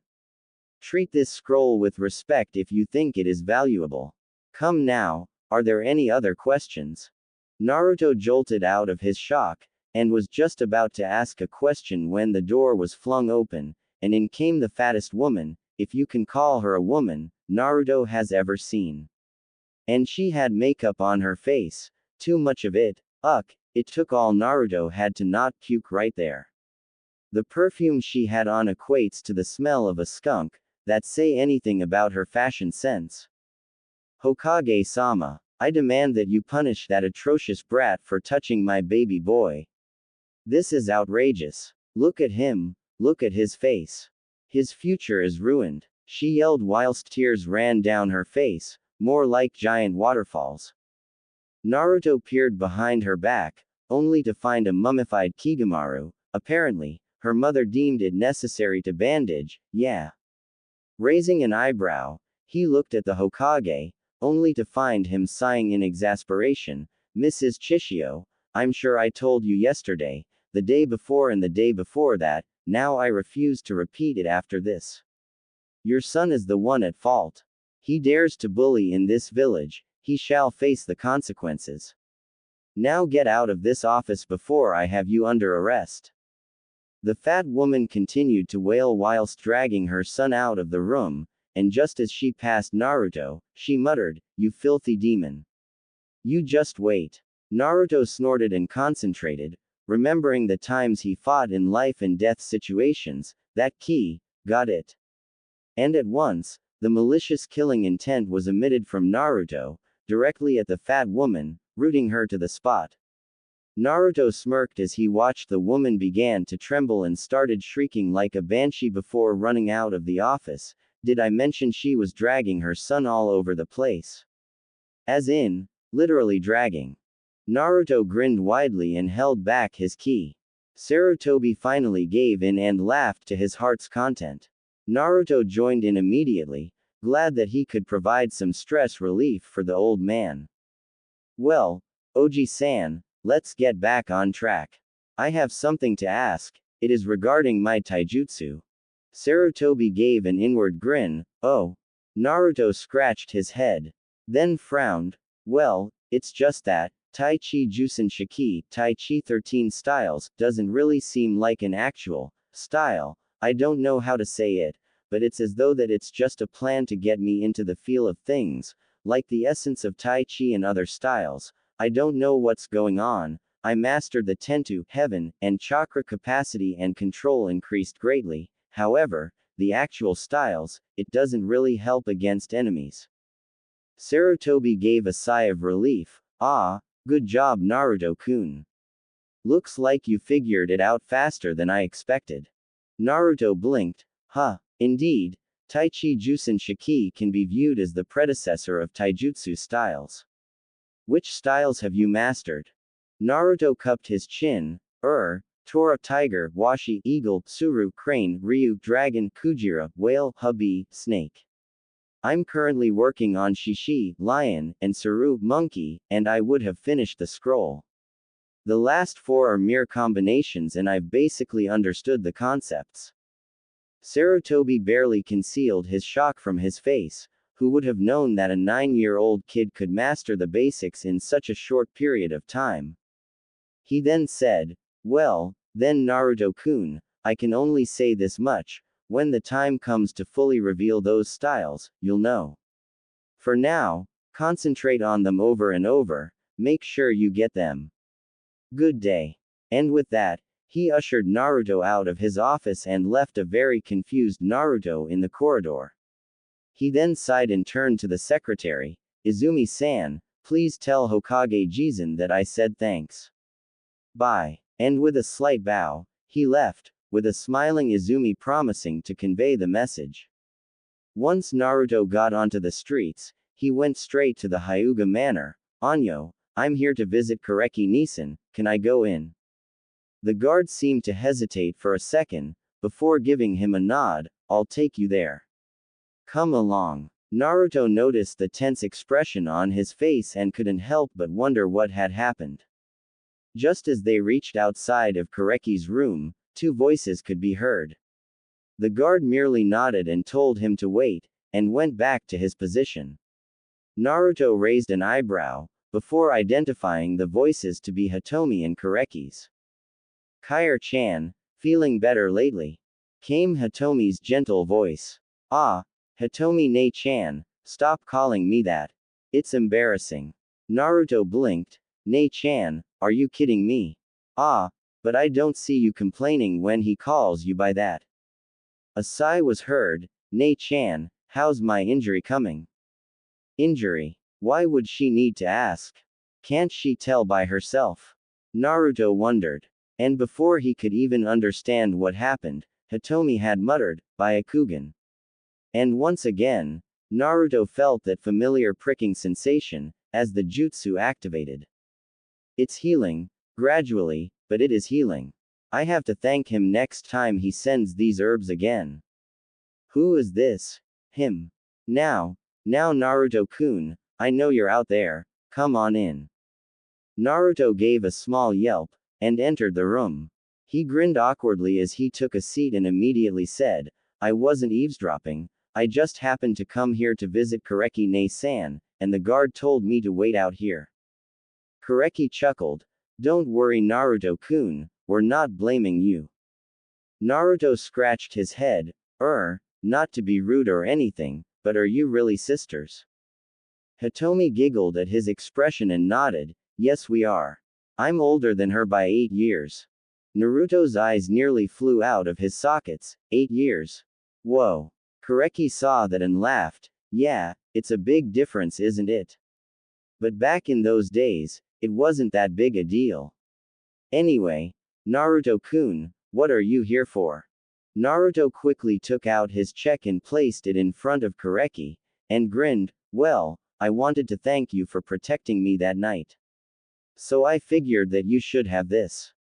Treat this scroll with respect if you think it is valuable. Come now, are there any other questions? Naruto jolted out of his shock, and was just about to ask a question when the door was flung open, and in came the fattest woman, if you can call her a woman, Naruto has ever seen. And she had makeup on her face, too much of it, it took all Naruto had to not puke right there. The perfume she had on equates to the smell of a skunk, that say anything about her fashion sense. Hokage-sama, I demand that you punish that atrocious brat for touching my baby boy. This is outrageous. Look at him, look at his face. His future is ruined, she yelled whilst tears ran down her face, more like giant waterfalls. Naruto peered behind her back, only to find a mummified Kigamaru. Apparently, her mother deemed it necessary to bandage, yeah. Raising an eyebrow, he looked at the Hokage, only to find him sighing in exasperation. Mrs. Chishio, I'm sure I told you yesterday, the day before and the day before that, now I refuse to repeat it after this. Your son is the one at fault. He dares to bully in this village, he shall face the consequences. Now get out of this office before I have you under arrest. The fat woman continued to wail whilst dragging her son out of the room, and just as she passed Naruto, she muttered, You filthy demon. You just wait. Naruto snorted and concentrated, remembering the times he fought in life and death situations. That key, got it. And at once, the malicious killing intent was emitted from Naruto, directly at the fat woman, rooting her to the spot. Naruto smirked as he watched the woman began to tremble and started shrieking like a banshee before running out of the office. Did I mention she was dragging her son all over the place? As in, literally dragging. Naruto grinned widely and held back his ki. Sarutobi finally gave in and laughed to his heart's content. Naruto joined in immediately, glad that he could provide some stress relief for the old man. Well, Oji-san, let's get back on track. I have something to ask, it is regarding my taijutsu. Sarutobi gave an inward grin. Oh. Naruto scratched his head. Then frowned. Well, it's just that, Tai Chi Jusen Shiki, Tai Chi 13 styles, doesn't really seem like an actual style. I don't know how to say it, but it's as though that it's just a plan to get me into the feel of things, like the essence of Tai Chi and other styles. I don't know what's going on. I mastered the Tentu, heaven, and chakra capacity and control increased greatly. However, the actual styles, it doesn't really help against enemies. Sarutobi gave a sigh of relief. Ah, good job Naruto-kun. Looks like you figured it out faster than I expected. Naruto blinked. Huh, indeed, Tai Chi Jusen Shiki can be viewed as the predecessor of taijutsu styles. Which styles have you mastered? Naruto cupped his chin. Tora tiger, Washi eagle, Tsuru crane, Ryu dragon, Kujira whale, Hubby snake. I'm currently working on Shishi lion, and Saru monkey, and I would have finished the scroll. The last four are mere combinations and I've basically understood the concepts. Sarutobi barely concealed his shock from his face. Who would have known that a 9-year-old kid could master the basics in such a short period of time? He then said, well, then Naruto-kun, I can only say this much, when the time comes to fully reveal those styles, you'll know. For now, concentrate on them over and over, make sure you get them. Good day. And with that, he ushered Naruto out of his office and left a very confused Naruto in the corridor. He then sighed and turned to the secretary, Izumi-san, please tell Hokage Jizen that I said thanks. Bye. And with a slight bow, he left, with a smiling Izumi promising to convey the message. Once Naruto got onto the streets, he went straight to the Hyuga Manor. Anyo, I'm here to visit Kareki-Nisan, can I go in? The guard seemed to hesitate for a second, before giving him a nod, I'll take you there. Come along. Naruto noticed the tense expression on his face and couldn't help but wonder what had happened. Just as they reached outside of Kareki's room, two voices could be heard. The guard merely nodded and told him to wait, and went back to his position. Naruto raised an eyebrow, before identifying the voices to be Hitomi and Kareki's. Kair-chan, feeling better lately? Came Hitomi's gentle voice. Ah, Hitomi Ne-chan, stop calling me that. It's embarrassing. Naruto blinked. Ne-chan, are you kidding me? Ah, but I don't see you complaining when he calls you by that. A sigh was heard. Ne-chan, how's my injury coming? Injury? Why would she need to ask? Can't she tell by herself? Naruto wondered. And before he could even understand what happened, Hitomi had muttered, Byakugan. And once again, Naruto felt that familiar pricking sensation, as the jutsu activated. It's healing, gradually, but it is healing. I have to thank him next time he sends these herbs again. Who is this? Him. Now Naruto-kun, I know you're out there, come on in. Naruto gave a small yelp, and entered the room. He grinned awkwardly as he took a seat and immediately said, I wasn't eavesdropping, I just happened to come here to visit Kareki-ne-san, and the guard told me to wait out here. Kareki chuckled. Don't worry Naruto-kun, we're not blaming you. Naruto scratched his head. Not to be rude or anything, but are you really sisters? Hitomi giggled at his expression and nodded, yes we are. I'm older than her by 8 years. Naruto's eyes nearly flew out of his sockets. 8 years. Whoa. Kareki saw that and laughed. Yeah, it's a big difference isn't it? But back in those days, it wasn't that big a deal. Anyway, Naruto-kun, what are you here for? Naruto quickly took out his check and placed it in front of Kareki, and grinned, well, I wanted to thank you for protecting me that night. So I figured that you should have this.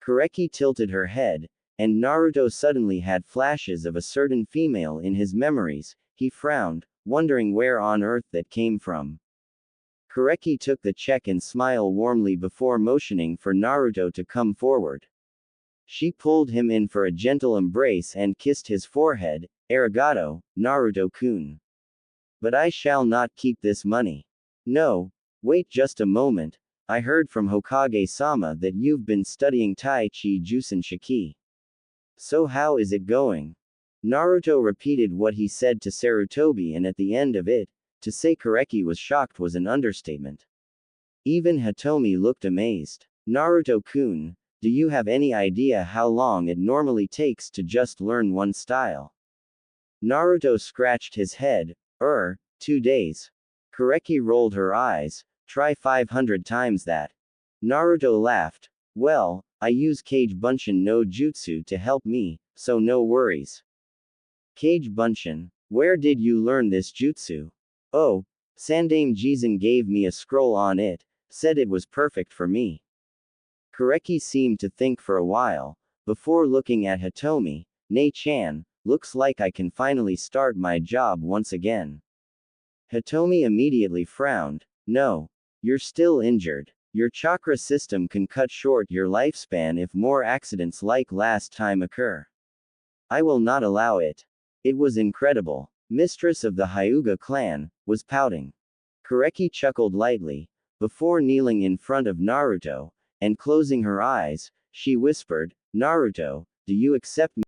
Kareki tilted her head, and Naruto suddenly had flashes of a certain female in his memories. He frowned, wondering where on earth that came from. Kareki took the check and smiled warmly before motioning for Naruto to come forward. She pulled him in for a gentle embrace and kissed his forehead. Arigato, Naruto-kun. But I shall not keep this money. No, wait just a moment. I heard from Hokage-sama that you've been studying Tai Chi Jusen Shiki. So how is it going? Naruto repeated what he said to Sarutobi and at the end of it, to say Kareki was shocked was an understatement. Even Hitomi looked amazed. Naruto-kun, do you have any idea how long it normally takes to just learn one style? Naruto scratched his head. 2 days. Kareki rolled her eyes. Try 500 times that. Naruto laughed. Well, I use Kage Bunshin no Jutsu to help me, so no worries. Kage Bunshin. Where did you learn this jutsu? Oh, Sandaime Jizen gave me a scroll on it, said it was perfect for me. Kureki seemed to think for a while, before looking at Hitomi. "Nei-chan, looks like I can finally start my job once again." Hitomi immediately frowned. "No. You're still injured. Your chakra system can cut short your lifespan if more accidents like last time occur. I will not allow it." It was incredible. Mistress of the Hyuga clan was pouting. Kureki chuckled lightly. Before kneeling in front of Naruto, and closing her eyes, she whispered, "Naruto, do you accept me?"